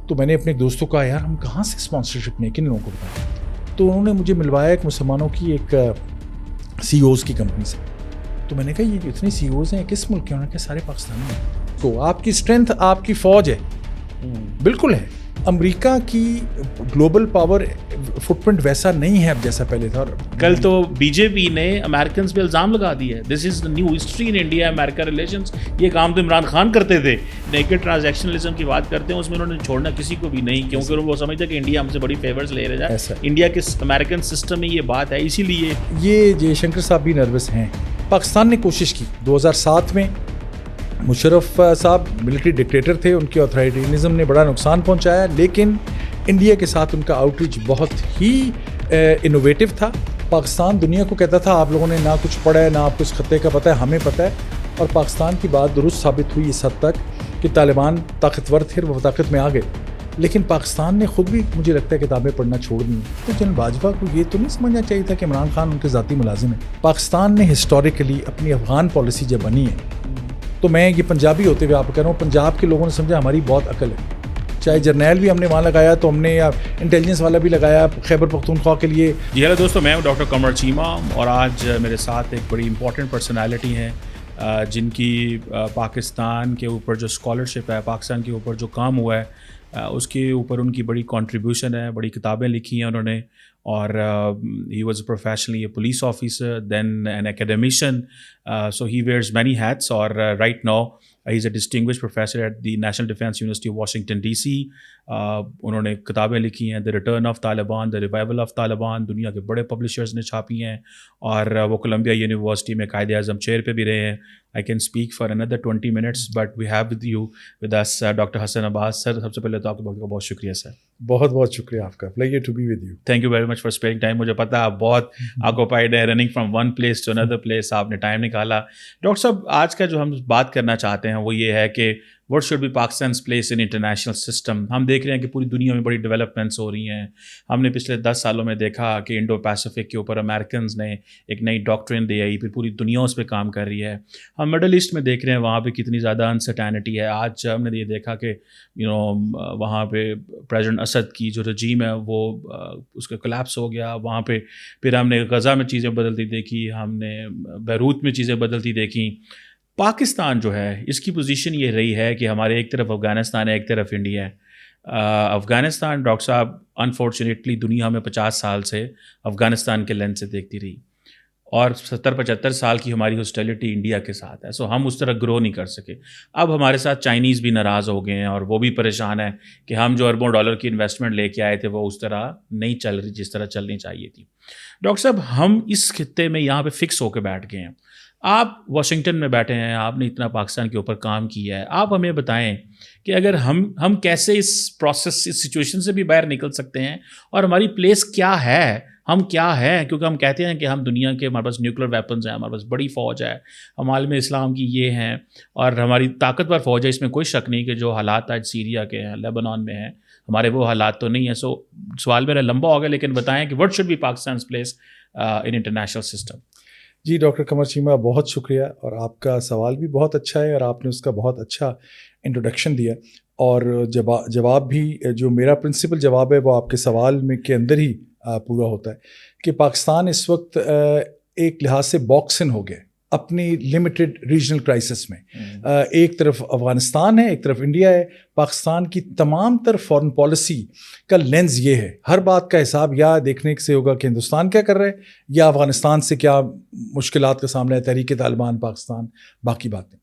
تو میں نے اپنے دوستوں کو کہا یار ہم کہاں سے اسپانسرشپ لیں، کن لوگوں کو بتائیں؟ تو انہوں نے مجھے ملوایا ایک مسلمانوں کی ایک سی اوز کی کمپنی سے. تو میں نے کہا یہ جو اتنے سی اوز ہیں کس ملک کے؟ انہوں نے کہا سارے پاکستانی ہیں. تو آپ کی اسٹرینتھ آپ کی فوج ہے، بالکل ہے. امریکہ کی گلوبل پاور فٹ پرنٹ ویسا نہیں ہے اب جیسا پہلے تھا. اور کل تو بی جے پی نے امریکنز پہ الزام لگا دیا ہے، this is the new history in India America relations. یہ کام تو عمران خان کرتے تھے. نیکڈ ٹرانزیکشنلزم کی بات کرتے ہیں، اس میں انہوں نے چھوڑنا کسی کو بھی نہیں، کیونکہ وہ سمجھتے کہ انڈیا ہم سے بڑی فیورز لے رہا ہے. انڈیا کے امریکن سسٹم میں یہ بات ہے، اسی لیے یہ جے شنکر صاحب بھی نروس ہیں. پاکستان نے کوشش کی 2007 میں، مشرف صاحب ملٹری ڈکٹیٹر تھے، ان کی اتھارٹیرینزم نے بڑا نقصان پہنچایا، لیکن انڈیا کے ساتھ ان کا آؤٹ ریچ بہت ہی انوویٹو تھا. پاکستان دنیا کو کہتا تھا آپ لوگوں نے نہ کچھ پڑھا ہے، نہ آپ کو اس خطے کا پتہ ہے، ہمیں پتہ ہے. اور پاکستان کی بات درست ثابت ہوئی اس حد تک کہ طالبان طاقتور تھے، وہ طاقت میں آ گئے. لیکن پاکستان نے خود بھی مجھے لگتا ہے کتابیں پڑھنا چھوڑ دیں. تو جنرل باجوہ کو یہ تو نہیں سمجھنا چاہیے تھا کہ عمران خان ان کے ذاتی ملازم ہیں. پاکستان نے ہسٹوریکلی اپنی افغان پالیسی جب بنی ہے، تو میں یہ پنجابی ہوتے ہوئے آپ کہہ رہا ہوں، پنجاب کے لوگوں نے سمجھا ہماری بہت عقل ہے. چاہے جرنیل بھی ہم نے وہاں لگایا تو ہم نے، یا انٹیلیجنس والا بھی لگایا خیبر پختونخوا کے لیے. جی ہیلو دوستو، میں ہوں ڈاکٹر قمر چیمہ، اور آج میرے ساتھ ایک بڑی امپورٹنٹ پرسنالٹی ہیں جن کی پاکستان کے اوپر جو اسکالرشپ ہے، پاکستان کے اوپر جو کام ہوا ہے، اس کے اوپر ان کی بڑی کنٹریبیوشن ہے. بڑی کتابیں لکھی ہیں انہوں نے، اور he was professionally a police officer, then an academician, so he wears many hats. اور right now he is a distinguished professor at the National Defense University of Washington D C. انہوں نے کتابیں لکھی ہیں، the return of Taliban, the revival of Taliban, دنیا کے بڑے publishers نے چھاپی ہیں. اور وہ کولمبیا یونیورسٹی میں قائد اعظم چیئر پہ بھی رہے ہیں. I can speak for another 20 minutes, but we have with us Dr. Hassan Abbas. Sir, سب سے پہلے تو آپ کا بہت شکریہ سر. بہت بہت شکریہ آپ کا. Pleasure to be with you. Thank you very much for spending time. مجھے پتا آپ بہت occupied ہے، running from one place to another place. آپ نے ٹائم نکالا. ڈاکٹر صاحب، آج کا جو ہم بات کرنا چاہتے ہیں وہ یہ ہے کہ what should be Pakistan's place in international system. ہم دیکھ رہے ہیں کہ پوری دنیا میں بڑی ڈیولپمنٹس ہو رہی ہیں. ہم نے پچھلے 10 سالوں میں دیکھا کہ انڈو پیسیفک کے اوپر امریکنز نے ایک نئی ڈاکٹرن دے آئی، پھر پوری دنیا اس پہ کام کر رہی ہے. ہم مڈل ایسٹ میں دیکھ رہے ہیں وہاں پہ کتنی زیادہ انسرٹینٹی ہے. آج ہم نے یہ دیکھا کہ وہاں پہ پریزیڈنٹ اسد کی جو رجیم ہے وہ اس کا کلیپس ہو گیا وہاں پہ. پھر ہم نے غزہ میں چیزیں بدلتی دیکھی، ہم نے بیروت میں چیزیں بدلتی دیکھیں. پاکستان جو ہے اس کی پوزیشن یہ رہی ہے کہ ہمارے ایک طرف افغانستان ہے، ایک طرف انڈیا ہے. افغانستان ڈاکٹر صاحب انفارچونیٹلی دنیا میں 50 سال سے افغانستان کے لینس سے دیکھتی رہی، اور 70-75 سال کی ہماری ہاسٹیلٹی انڈیا کے ساتھ ہے. سو ہم اس طرح گرو نہیں کر سکے. اب ہمارے ساتھ چائنیز بھی ناراض ہو گئے ہیں، اور وہ بھی پریشان ہیں کہ ہم جو اربوں ڈالر کی انویسٹمنٹ لے کے آئے تھے وہ اس طرح نہیں چل رہی جس طرح چلنی چاہیے تھی. ڈاکٹر صاحب، ہم اس خطے میں یہاں پہ فکس ہو کے بیٹھ گئے ہیں. آپ واشنگٹن میں بیٹھے ہیں، آپ نے اتنا پاکستان کے اوپر کام کیا ہے. آپ ہمیں بتائیں کہ اگر ہم کیسے اس پروسیس، اس سچویشن سے بھی باہر نکل سکتے ہیں، اور ہماری پلیس کیا ہے، ہم کیا ہیں. کیونکہ ہم کہتے ہیں کہ ہم دنیا کے، ہمارے پاس نیوکلیر ویپنز ہیں، ہمارے پاس بڑی فوج ہے، ہم عالم اسلام کی یہ ہیں، اور ہماری طاقتور فوج ہے. اس میں کوئی شک نہیں کہ جو حالات آج سیریا کے ہیں، لیبنان میں ہیں، ہمارے وہ حالات تو نہیں ہیں. سو سوال میرا لمبا ہو گیا، لیکن بتائیں کہ what should be Pakistan's place in international system. جی ڈاکٹر قمر چیمہ، بہت شکریہ، اور آپ کا سوال بھی بہت اچھا ہے، اور آپ نے اس کا بہت اچھا انٹروڈکشن دیا. اور جواب بھی جو میرا پرنسپل جواب ہے وہ آپ کے سوال میں کے اندر ہی پورا ہوتا ہے کہ پاکستان اس وقت ایک لحاظ سے باکسن ہو گیا اپنی لمیٹڈ ریجنل کرائسس میں. ایک طرف افغانستان ہے، ایک طرف انڈیا ہے. پاکستان کی تمام تر فارن پالیسی کا لینز یہ ہے، ہر بات کا حساب یا دیکھنے سے ہوگا کہ ہندوستان کیا کر رہا ہے، یا افغانستان سے کیا مشکلات کا سامنا ہے، تحریک طالبان پاکستان، باقی باتیں.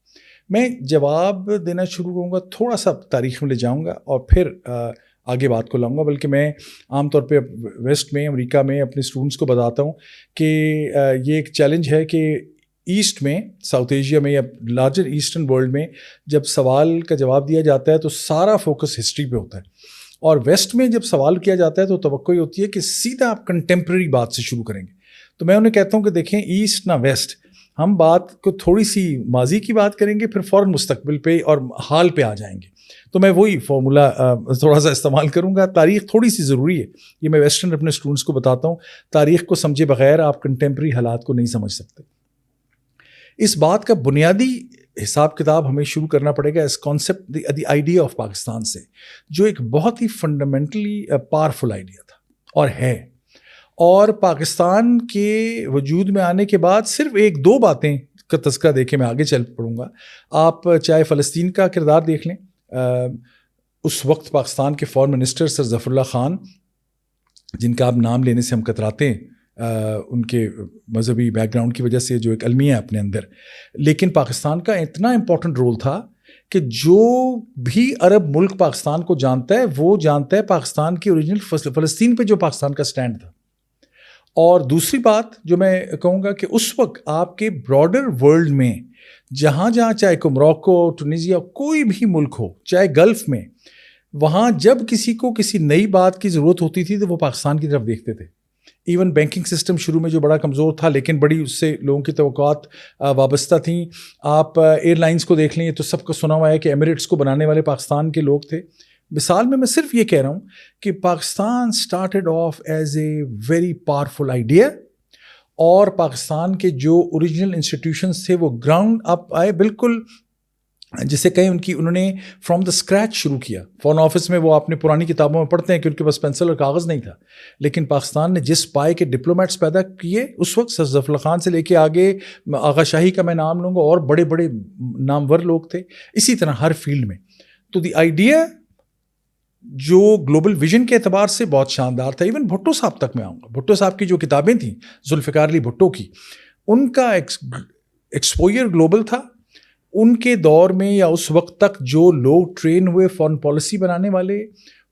میں جواب دینا شروع کروں گا، تھوڑا سا تاریخ میں لے جاؤں گا اور پھر آگے بات کو لاؤں گا. بلکہ میں عام طور پہ ویسٹ میں، امریکہ میں اپنے اسٹوڈنٹس کو بتاتا ہوں کہ یہ ایک چیلنج ہے کہ ایسٹ میں، ساؤتھ ایشیا میں یا لارجر ایسٹرن ورلڈ میں جب سوال کا جواب دیا جاتا ہے تو سارا فوکس ہسٹری پہ ہوتا ہے، اور ویسٹ میں جب سوال کیا جاتا ہے تو توقع یہ ہوتی ہے کہ سیدھا آپ کنٹمپریری بات سے شروع کریں گے. تو میں انہیں کہتا ہوں کہ دیکھیں، ایسٹ نہ ویسٹ، ہم بات کو تھوڑی سی ماضی کی بات کریں گے، پھر فوراً مستقبل پہ اور حال پہ آ جائیں گے. تو میں وہی فارمولا تھوڑا سا استعمال کروں گا. تاریخ تھوڑی سی ضروری ہے، یہ میں ویسٹرن اپنے اسٹوڈنٹس کو بتاتا ہوں. تاریخ کو سمجھے بغیر آپ کنٹمپریری حالات کو نہیں سمجھ سکتے. اس بات کا بنیادی حساب کتاب ہمیں شروع کرنا پڑے گا اس concept the idea of Pakistan سے، جو ایک بہت ہی فنڈامنٹلی پاورفل آئیڈیا تھا اور ہے. اور پاکستان کے وجود میں آنے کے بعد صرف ایک دو باتیں کا تذکرہ دے کے میں آگے چل پڑوں گا. آپ چاہے فلسطین کا کردار دیکھ لیں، اس وقت پاکستان کے فارن منسٹر سر ظفر اللہ خان، جن کا آپ نام لینے سے ہم کتراتے ہیں ان کے مذہبی بیک گراؤنڈ کی وجہ سے، جو ایک المیہ ہے اپنے اندر، لیکن پاکستان کا اتنا امپورٹنٹ رول تھا کہ جو بھی عرب ملک پاکستان کو جانتا ہے وہ جانتا ہے پاکستان کی اوریجنل فلسطین پہ جو پاکستان کا سٹینڈ تھا. اور دوسری بات جو میں کہوں گا کہ اس وقت آپ کے براڈر ورلڈ میں جہاں جہاں چاہے موروکو، ٹونیزیا، کوئی بھی ملک ہو، چاہے گلف میں، وہاں جب کسی کو کسی نئی بات کی ضرورت ہوتی تھی تو وہ پاکستان کی طرف دیکھتے تھے. ایون بینکنگ سسٹم شروع میں جو بڑا کمزور تھا لیکن بڑی اس سے لوگوں کی توقعات وابستہ تھیں. آپ ایئر لائنس کو دیکھ لیں تو سب کو سنا ہوا ہے کہ ایمریٹس کو بنانے والے پاکستان کے لوگ تھے. مثال میں صرف یہ کہہ رہا ہوں کہ Pakistan started of as a very powerful idea, اور پاکستان کے جو اوریجنل انسٹیٹیوشنس تھے وہ گراؤنڈ اپ آئے، بالکل جسے کہیں انہوں نے فرام دا اسکریچ شروع کیا. فارن آفس میں وہ اپنے پرانی کتابوں میں پڑھتے ہیں کہ ان کے پاس پینسل اور کاغذ نہیں تھا، لیکن پاکستان نے جس پائے کے ڈپلومیٹس پیدا کیے اس وقت سر ظفر اللہ خان سے لے کے آگے آغا شاہی کا میں نام لوں گا، اور بڑے بڑے نامور لوگ تھے اسی طرح ہر فیلڈ میں. تو دی آئیڈیا جو گلوبل ویژن کے اعتبار سے بہت شاندار تھا. ایون بھٹو صاحب تک میں آؤں گا. بھٹو صاحب کی جو کتابیں تھیں، ذوالفقار علی بھٹو کی، ان کا ایکسپوئر گلوبل تھا. ان کے دور میں یا اس وقت تک جو لوگ ٹرین ہوئے فارن پالیسی بنانے والے،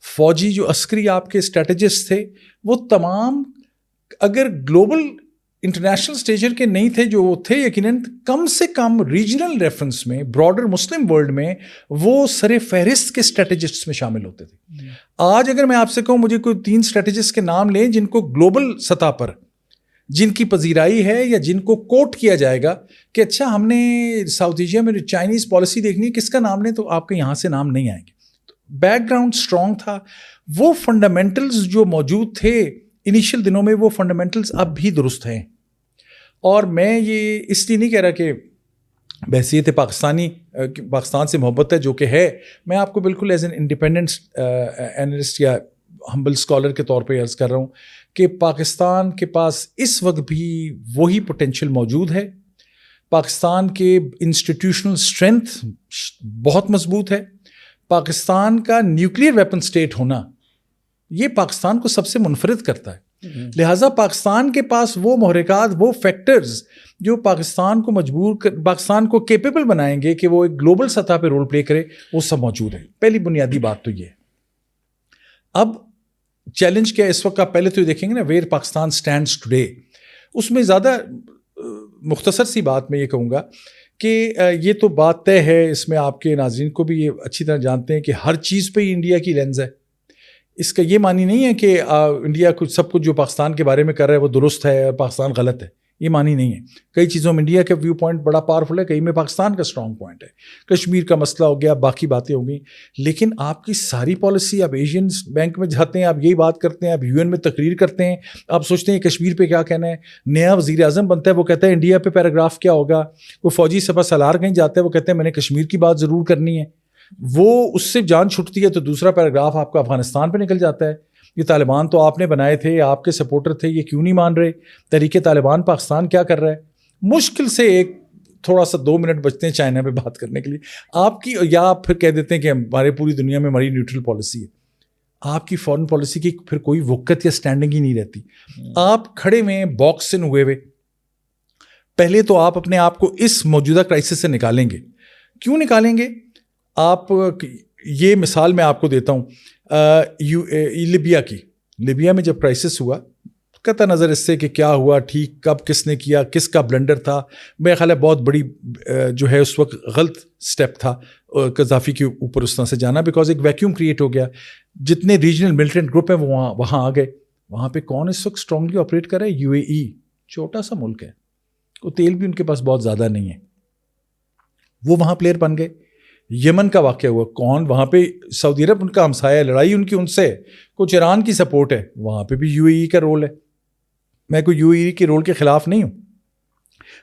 فوجی جو عسکری آپ کے اسٹریٹجسٹ تھے، وہ تمام اگر گلوبل انٹرنیشنل اسٹیجر کے نہیں تھے جو وہ تھے، یقیناً کم سے کم ریجنل ریفرنس میں براڈر مسلم ورلڈ میں وہ سر فہرست کے اسٹریٹجسٹ میں شامل ہوتے تھے. آج اگر میں آپ سے کہوں مجھے کوئی 3 اسٹریٹجسٹ کے نام لیں جن کو گلوبل سطح پر جن کی پذیرائی ہے یا جن کو کوٹ کیا جائے گا کہ اچھا ہم نے ساؤتھ ایشیا میں چائنیز پالیسی دیکھنی ہے، کس کا نام لیں، تو آپ کے یہاں سے نام نہیں آئیں گے. بیک گراؤنڈ اسٹرانگ تھا. وہ فنڈامنٹلز جو موجود تھے انیشیل دنوں میں، وہ فنڈامنٹلز اب بھی درست ہیں. اور میں یہ اس لیے نہیں کہہ رہا کہ بحیثیت پاکستان سے محبت ہے، جو کہ ہے. میں آپ کو بالکل ایز این انڈیپینڈنٹ اینالسٹ یا ہمبل اسکالر کے طور پہ عرض کر رہا ہوں کہ پاکستان کے پاس اس وقت بھی وہی پوٹینشیل موجود ہے. پاکستان کے انسٹیٹیوشنل اسٹرینتھ بہت مضبوط ہے. پاکستان کا نیوکلیئر ویپن اسٹیٹ ہونا یہ پاکستان کو سب سے منفرد کرتا ہے. لہٰذا پاکستان کے پاس وہ محرکات، وہ فیکٹرز جو پاکستان کو کیپیبل بنائیں گے کہ وہ ایک گلوبل سطح پہ رول پلے کرے، وہ سب موجود ہے. پہلی بنیادی بات تو یہ ہے. اب چیلنج کیا اس وقت آپ پہلے تو یہ دیکھیں گے نا، ویئر پاکستان اسٹینڈس ٹوڈے. اس میں زیادہ مختصر سی بات میں یہ کہوں گا کہ یہ تو بات طے ہے، اس میں آپ کے ناظرین کو بھی یہ اچھی طرح جانتے ہیں کہ ہر چیز پہ ہی انڈیا کی لینز ہے. اس کا یہ معنی نہیں ہے کہ انڈیا سب کچھ جو پاکستان کے بارے میں کر رہا ہے وہ درست ہے اور پاکستان غلط ہے. یہ معنی نہیں ہے. کئی چیزوں میں انڈیا کا ویو پوائنٹ بڑا پاورفل ہے، کئی میں پاکستان کا اسٹرانگ پوائنٹ ہے. کشمیر کا مسئلہ ہو گیا، باقی باتیں ہو گئیں، لیکن آپ کی ساری پالیسی، آپ ایشین بینک میں جاتے ہیں، آپ یہی بات کرتے ہیں، آپ UN میں تقریر کرتے ہیں، آپ سوچتے ہیں کشمیر پہ کیا کہنا ہے. نیا وزیر اعظم بنتا ہے، وہ کہتا ہے انڈیا پہ پیراگراف کیا ہوگا. کوئی فوجی سپہ سالار کہیں جاتا ہے، وہ کہتے ہیں میں نے کشمیر کی بات ضرور کرنی ہے. وہ اس سے جان چھٹتی ہے تو دوسرا پیراگراف آپ کا افغانستان پہ نکل جاتا ہے. یہ طالبان تو آپ نے بنائے تھے، آپ کے سپورٹر تھے، یہ کیوں نہیں مان رہے؟ تحریک طالبان پاکستان کیا کر رہا ہے؟ مشکل سے ایک تھوڑا سا 2 منٹ بچتے ہیں چائنا پہ بات کرنے کے لیے آپ کی، یا آپ پھر کہہ دیتے ہیں کہ ہمارے پوری دنیا میں ہماری نیوٹرل پالیسی ہے. آپ کی فارن پالیسی کی پھر کوئی وقت یا اسٹینڈنگ ہی نہیں رہتی. آپ کھڑے ہوئے باکس ان ہوئے. پہلے تو آپ اپنے آپ کو اس موجودہ کرائسس سے نکالیں گے. کیوں نکالیں گے؟ آپ یہ مثال میں آپ کو دیتا ہوں لیبیا کی. لیبیا میں جب کرائسس ہوا، قطع نظر اس سے کہ کیا ہوا ٹھیک، کب کس نے کیا، کس کا بلنڈر تھا، میرا خیال ہے بہت بڑی جو ہے اس وقت غلط سٹیپ تھا قذافی کے اوپر اس طرح سے جانا، بیکاز ایک ویکیوم کریٹ ہو گیا. جتنے ریجنل ملٹنٹ گروپ ہیں وہ وہاں آ گئے. وہاں پہ کون اس وقت اسٹرانگلی آپریٹ کر رہا ہے؟ UAE. چھوٹا سا ملک ہے، وہ تیل بھی ان کے پاس بہت زیادہ نہیں ہے. وہ وہاں پلیئر بن گئے. یمن کا واقعہ ہوا، کون وہاں پہ؟ سعودی عرب ان کا ہمسایہ، لڑائی ان کی ان سے، کچھ ایران کی سپورٹ ہے، وہاں پہ بھی UAE کا رول ہے. میں کوئی UAE کے رول کے خلاف نہیں ہوں،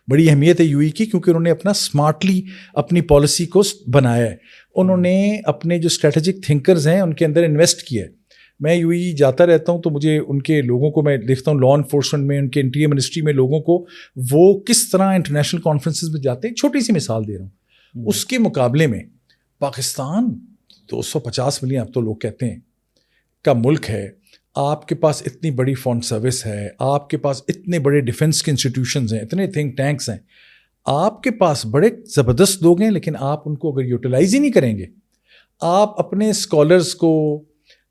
بڑی اہمیت ہے یو ای کی کیونکہ انہوں نے اپنا اسمارٹلی اپنی پالیسی کو بنایا ہے. انہوں نے اپنے جو اسٹریٹجک تھنکرز ہیں ان کے اندر انویسٹ کیا ہے. میں یو ای جاتا رہتا ہوں تو مجھے ان کے لوگوں کو میں دیکھتا ہوں لا انفورسمنٹ میں, ان کے انٹیریئر منسٹری میں لوگوں کو, وہ کس طرح انٹرنیشنل کانفرنسز میں جاتے ہیں. چھوٹی سی مثال دے رہا ہوں, اس کے مقابلے میں پاکستان 250 ملین اب تو لوگ کہتے ہیں کا ملک ہے. آپ کے پاس اتنی بڑی فارن سروس ہے, آپ کے پاس اتنے بڑے ڈیفنس کے انسٹیٹیوشنز ہیں, اتنے تھنک ٹینکس ہیں, آپ کے پاس بڑے زبردست لوگ ہیں, لیکن آپ ان کو اگر یوٹیلائز ہی نہیں کریں گے, آپ اپنے اسکالرس کو,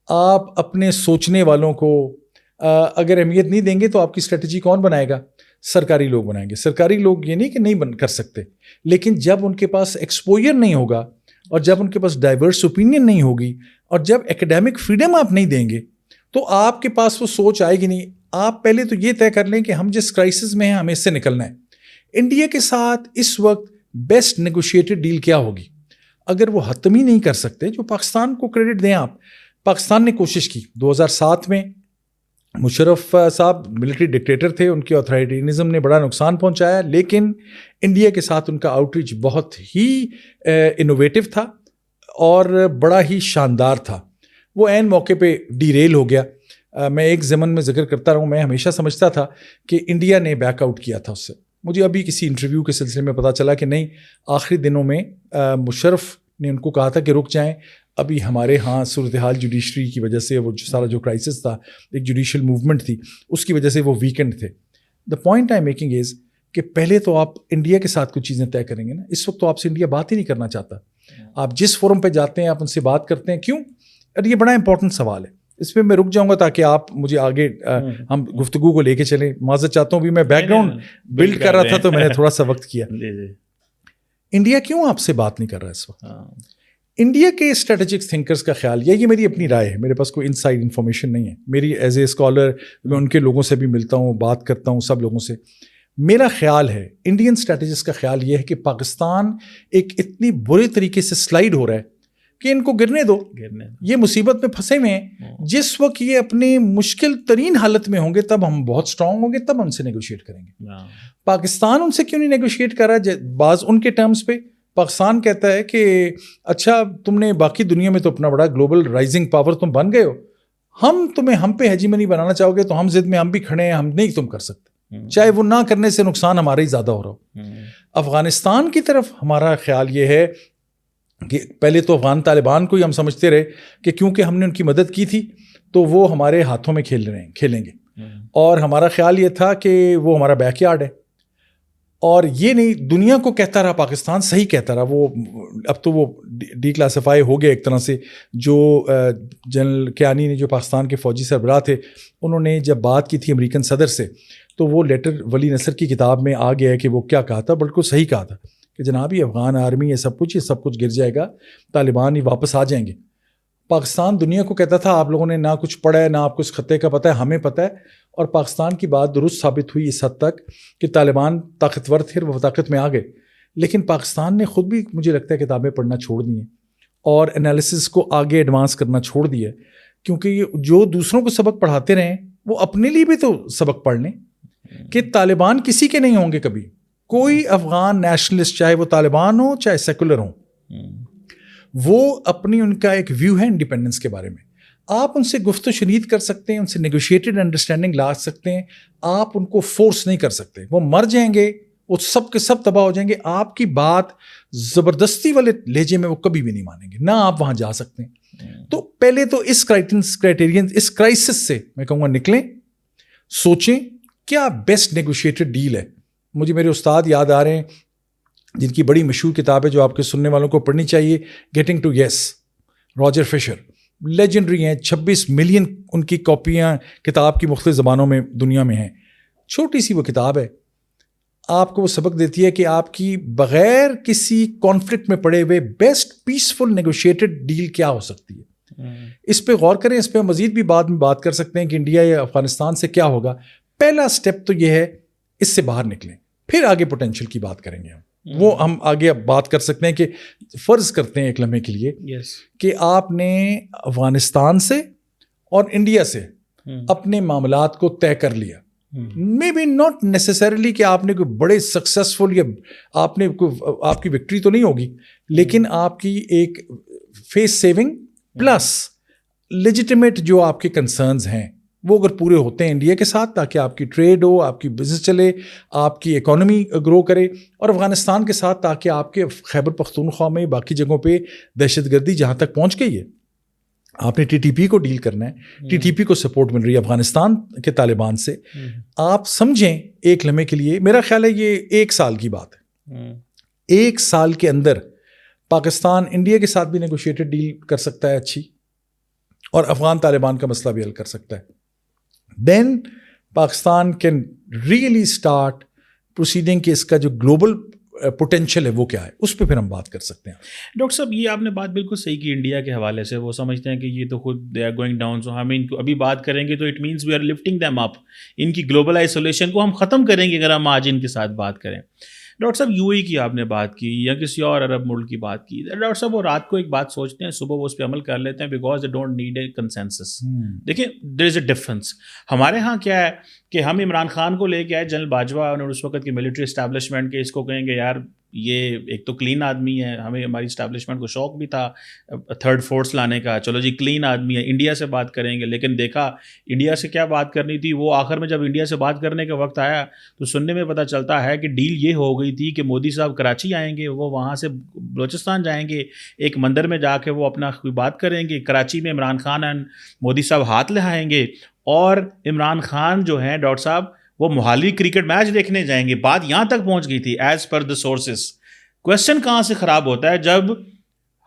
آپ اپنے سوچنے والوں کو اگر اہمیت نہیں دیں گے تو آپ کی اسٹریٹجی کون بنائے گا؟ سرکاری لوگ بنائیں گے. سرکاری لوگ یہ نہیں کہ نہیں کر سکتے, لیکن جب ان کے پاس ایکسپوجر نہیں ہوگا اور جب ان کے پاس ڈائیورس اوپینین نہیں ہوگی اور جب ایکیڈیمک فریڈم آپ نہیں دیں گے تو آپ کے پاس وہ سوچ آئے گی نہیں. آپ پہلے تو یہ طے کر لیں کہ ہم جس کرائسس میں ہیں ہمیں اس سے نکلنا ہے. انڈیا کے ساتھ اس وقت بیسٹ نیگوشیٹڈ ڈیل کیا ہوگی؟ اگر وہ ختم ہی نہیں کر سکتے, جو پاکستان کو کریڈٹ دیں آپ, پاکستان نے کوشش کی 2007 میں. مشرف صاحب ملٹری ڈکٹیٹر تھے, ان کے آتھرائٹیرینزم نے بڑا نقصان پہنچایا, لیکن انڈیا کے ساتھ ان کا آؤٹ ریچ بہت ہی انوویٹو تھا اور بڑا ہی شاندار تھا. وہ عین موقع پہ ڈی ریل ہو گیا. میں ایک ضمن میں ذکر کرتا رہا ہوں, میں ہمیشہ سمجھتا تھا کہ انڈیا نے بیک آؤٹ کیا تھا اس سے. مجھے ابھی کسی انٹرویو کے سلسلے میں پتہ چلا کہ نہیں, آخری دنوں میں مشرف نے ان کو کہا تھا کہ رک جائیں, ابھی ہمارے ہاں صورتحال جوڈیشری کی وجہ سے, وہ سارا جو کرائسس تھا, ایک جوڈیشل موومنٹ تھی, اس کی وجہ سے وہ ویکنڈ تھے. The point I making is کہ پہلے تو آپ انڈیا کے ساتھ کچھ چیزیں طے کریں گے نا. اس وقت تو آپ سے انڈیا بات ہی نہیں کرنا چاہتا. آپ جس فورم پہ جاتے ہیں آپ ان سے بات کرتے ہیں, کیوں؟ اور یہ بڑا امپورٹنٹ سوال ہے. اس پہ میں رک جاؤں گا تاکہ آپ مجھے آگے ہم گفتگو کو لے کے چلیں. معذرت چاہتا ہوں, بھی میں بیک گراؤنڈ بلڈ کر رہا تھا تو میں نے تھوڑا سا وقت کیا. انڈیا کیوں آپ سے بات نہیں کر رہا اس وقت؟ انڈیا کے اسٹریٹجک تھنکرز کا خیال یہ میری اپنی رائے ہے, میرے پاس کوئی انسائڈ انفارمیشن نہیں ہے. میری ایز اے اسکالر میں ان کے لوگوں سے بھی ملتا ہوں, بات کرتا ہوں سب لوگوں سے. میرا خیال ہے, انڈین اسٹریٹجسٹ کا خیال یہ ہے کہ پاکستان ایک اتنی برے طریقے سے سلائڈ ہو رہا ہے کہ ان کو گرنے دو. یہ مصیبت میں پھنسے ہوئے ہیں. جس وقت یہ اپنی مشکل ترین حالت میں ہوں گے تب ہم بہت اسٹرانگ ہوں گے, تب ان سے نیگوشیٹ کریں گے. پاکستان ان سے کیوں نہیں نیگوشیٹ کر رہا؟ بعض ان کے ٹرمز پہ پاکستان کہتا ہے کہ اچھا تم نے باقی دنیا میں تو اپنا بڑا گلوبل رائزنگ پاور تم بن گئے ہو, ہم پہ ہیجیمنی بنانا چاہو گے تو ہم ضد میں ہم بھی کھڑے ہیں, ہم نہیں تم کر سکتے, چاہے وہ نہ کرنے سے نقصان ہمارا ہی زیادہ ہو رہا ہو. افغانستان کی طرف ہمارا خیال یہ ہے کہ پہلے تو افغان طالبان کو ہی ہم سمجھتے رہے کہ کیونکہ ہم نے ان کی مدد کی تھی تو وہ ہمارے ہاتھوں میں کھیلیں گے, اور ہمارا خیال یہ تھا کہ وہ ہمارا بیک یارڈ ہے. اور یہ نہیں, دنیا کو کہتا رہا, پاکستان صحیح کہتا رہا. وہ اب تو وہ ڈی کلاسیفائی ہو گیا ایک طرح سے. جو جنرل کیانی نے, جو پاکستان کے فوجی سربراہ تھے, انہوں نے جب بات کی تھی امریکن صدر سے تو وہ لیٹر ولی نصر کی کتاب میں آ گیا ہے کہ وہ کیا کہا تھا, بالکل صحیح کہا تھا کہ جناب یہ افغان آرمی یہ سب کچھ گر جائے گا, طالبان ہی واپس آ جائیں گے. پاکستان دنیا کو کہتا تھا آپ لوگوں نے نہ کچھ پڑھا ہے, نہ آپ کو اس خطے کا پتہ ہے, ہمیں پتہ ہے. اور پاکستان کی بات درست ثابت ہوئی اس حد تک کہ طالبان طاقتور تھے, وہ طاقت میں آ گئے. لیکن پاکستان نے خود بھی مجھے لگتا ہے کتابیں پڑھنا چھوڑ دی ہیں اور انالیسس کو آگے ایڈوانس کرنا چھوڑ دیا ہے, کیونکہ یہ جو دوسروں کو سبق پڑھاتے رہیں وہ اپنے لیے بھی تو سبق پڑھ لیں کہ طالبان کسی کے نہیں ہوں گے کبھی. کوئی افغان نیشنلسٹ, چاہے وہ طالبان ہو چاہے سیکولر ہوں, وہ اپنی ان کا ایک ویو ہے انڈیپینڈنس کے بارے میں. آپ ان سے گفت و شنید کر سکتے ہیں, ان سے نیگوشیٹڈ انڈرسٹینڈنگ لا سکتے ہیں, آپ ان کو فورس نہیں کر سکتے. وہ مر جائیں گے, وہ سب کے سب تباہ ہو جائیں گے. آپ کی بات زبردستی والے لہجے میں وہ کبھی بھی نہیں مانیں گے, نہ آپ وہاں جا سکتے ہیں. تو پہلے تو اس کرائٹیرین, اس کرائسس سے میں کہوں گا نکلیں, سوچیں کیا بیسٹ نیگوشیٹڈ ڈیل ہے. مجھے میرے استاد یاد آ رہے ہیں جن کی بڑی مشہور کتاب ہے جو آپ کے سننے والوں کو پڑھنی چاہیے, getting to yes, Roger Fisher. Legendary ہیں, 26 ملین ان کی کاپیاں کتاب کی مختلف زبانوں میں دنیا میں ہیں. چھوٹی سی وہ کتاب ہے, آپ کو وہ سبق دیتی ہے کہ آپ کی بغیر کسی کانفلکٹ میں پڑے ہوئے بیسٹ پیسفل نیگوشیٹڈ ڈیل کیا ہو سکتی ہے. اس پہ غور کریں, اس پہ مزید بھی بعد میں بات کر سکتے ہیں کہ انڈیا یا افغانستان سے کیا ہوگا. پہلا سٹیپ تو یہ ہے اس سے باہر نکلیں, پھر آگے پوٹینشیل کی بات کریں گے. وہ ہم آگے بات کر سکتے ہیں کہ فرض کرتے ہیں ایک لمحے کے لیے کہ آپ نے افغانستان سے اور انڈیا سے اپنے معاملات کو طے کر لیا, مے بی ناٹ نیسسریلی کہ آپ نے کوئی بڑے سکسیزفل یا آپ نے آپ کی وکٹری تو نہیں ہوگی, لیکن آپ کی ایک فیس سیونگ پلس لیجیٹیمیٹ جو آپ کے کنسرنز ہیں وہ اگر پورے ہوتے ہیں انڈیا کے ساتھ, تاکہ آپ کی ٹریڈ ہو, آپ کی بزنس چلے, آپ کی اکانومی گرو کرے, اور افغانستان کے ساتھ تاکہ آپ کے خیبر پختونخوا میں باقی جگہوں پہ دہشت گردی جہاں تک پہنچ گئی ہے, آپ نے ٹی ٹی پی کو ڈیل کرنا ہے, ٹی ٹی پی کو سپورٹ مل رہی ہے افغانستان کے طالبان سے. آپ سمجھیں ایک لمحے کے لیے, میرا خیال ہے یہ 1 سال کی بات ہے, 1 سال کے اندر پاکستان انڈیا کے ساتھ بھی نیگوشیٹڈ ڈیل کر سکتا ہے اچھی, اور افغان طالبان کا مسئلہ بھی حل کر سکتا ہے. Then Pakistan can really start proceeding کہ اس کا جو گلوبل پوٹینشیل ہے وہ کیا ہے, اس پہ پھر ہم بات کر سکتے ہیں. ڈاکٹر صاحب یہ آپ نے بات بالکل صحیح کی انڈیا کے حوالے سے, وہ سمجھتے ہیں کہ یہ تو خود they are going down, so ہم ان کو ابھی بات کریں گے تو it means we are lifting them up, ان کی گلوبل آئسولیشن کو ہم ختم کریں گے اگر ہم آج ان کے ساتھ بات کریں. ڈاکٹر صاحب یو اے کی آپ نے بات کی یا کسی اور عرب ملک کی بات کی, ڈاکٹر صاحب وہ رات کو ایک بات سوچتے ہیں, صبح وہ اس پہ عمل کر لیتے ہیں, because they don't need a consensus. دیکھیں دیر از اے ڈفرنس. ہمارے ہاں کیا ہے کہ ہم عمران خان کو لے کے آئے, جنرل باجوہ اور اس وقت کی ملٹری اسٹیبلشمنٹ کے, اس کو کہیں گے یار یہ ایک تو کلین آدمی ہے, ہمیں ہماری اسٹیبلشمنٹ کو شوق بھی تھا 3rd فورس لانے کا, چلو جی کلین آدمی ہے, انڈیا سے بات کریں گے. لیکن دیکھا انڈیا سے کیا بات کرنی تھی, وہ آخر میں جب انڈیا سے بات کرنے کا وقت آیا تو سننے میں پتہ چلتا ہے کہ ڈیل یہ ہو گئی تھی کہ مودی صاحب کراچی آئیں گے, وہ وہاں سے بلوچستان جائیں گے, ایک مندر میں جا کے وہ اپنا کوئی بات کریں گے, کراچی میں عمران خان اینڈ مودی صاحب ہاتھ لہائیں گے, اور عمران خان جو ہیں ڈاکٹر صاحب وہ موہالی کرکٹ میچ دیکھنے جائیں گے. بات یہاں تک پہنچ گئی تھی as per the sources. Question کہاں سے خراب ہوتا ہے جب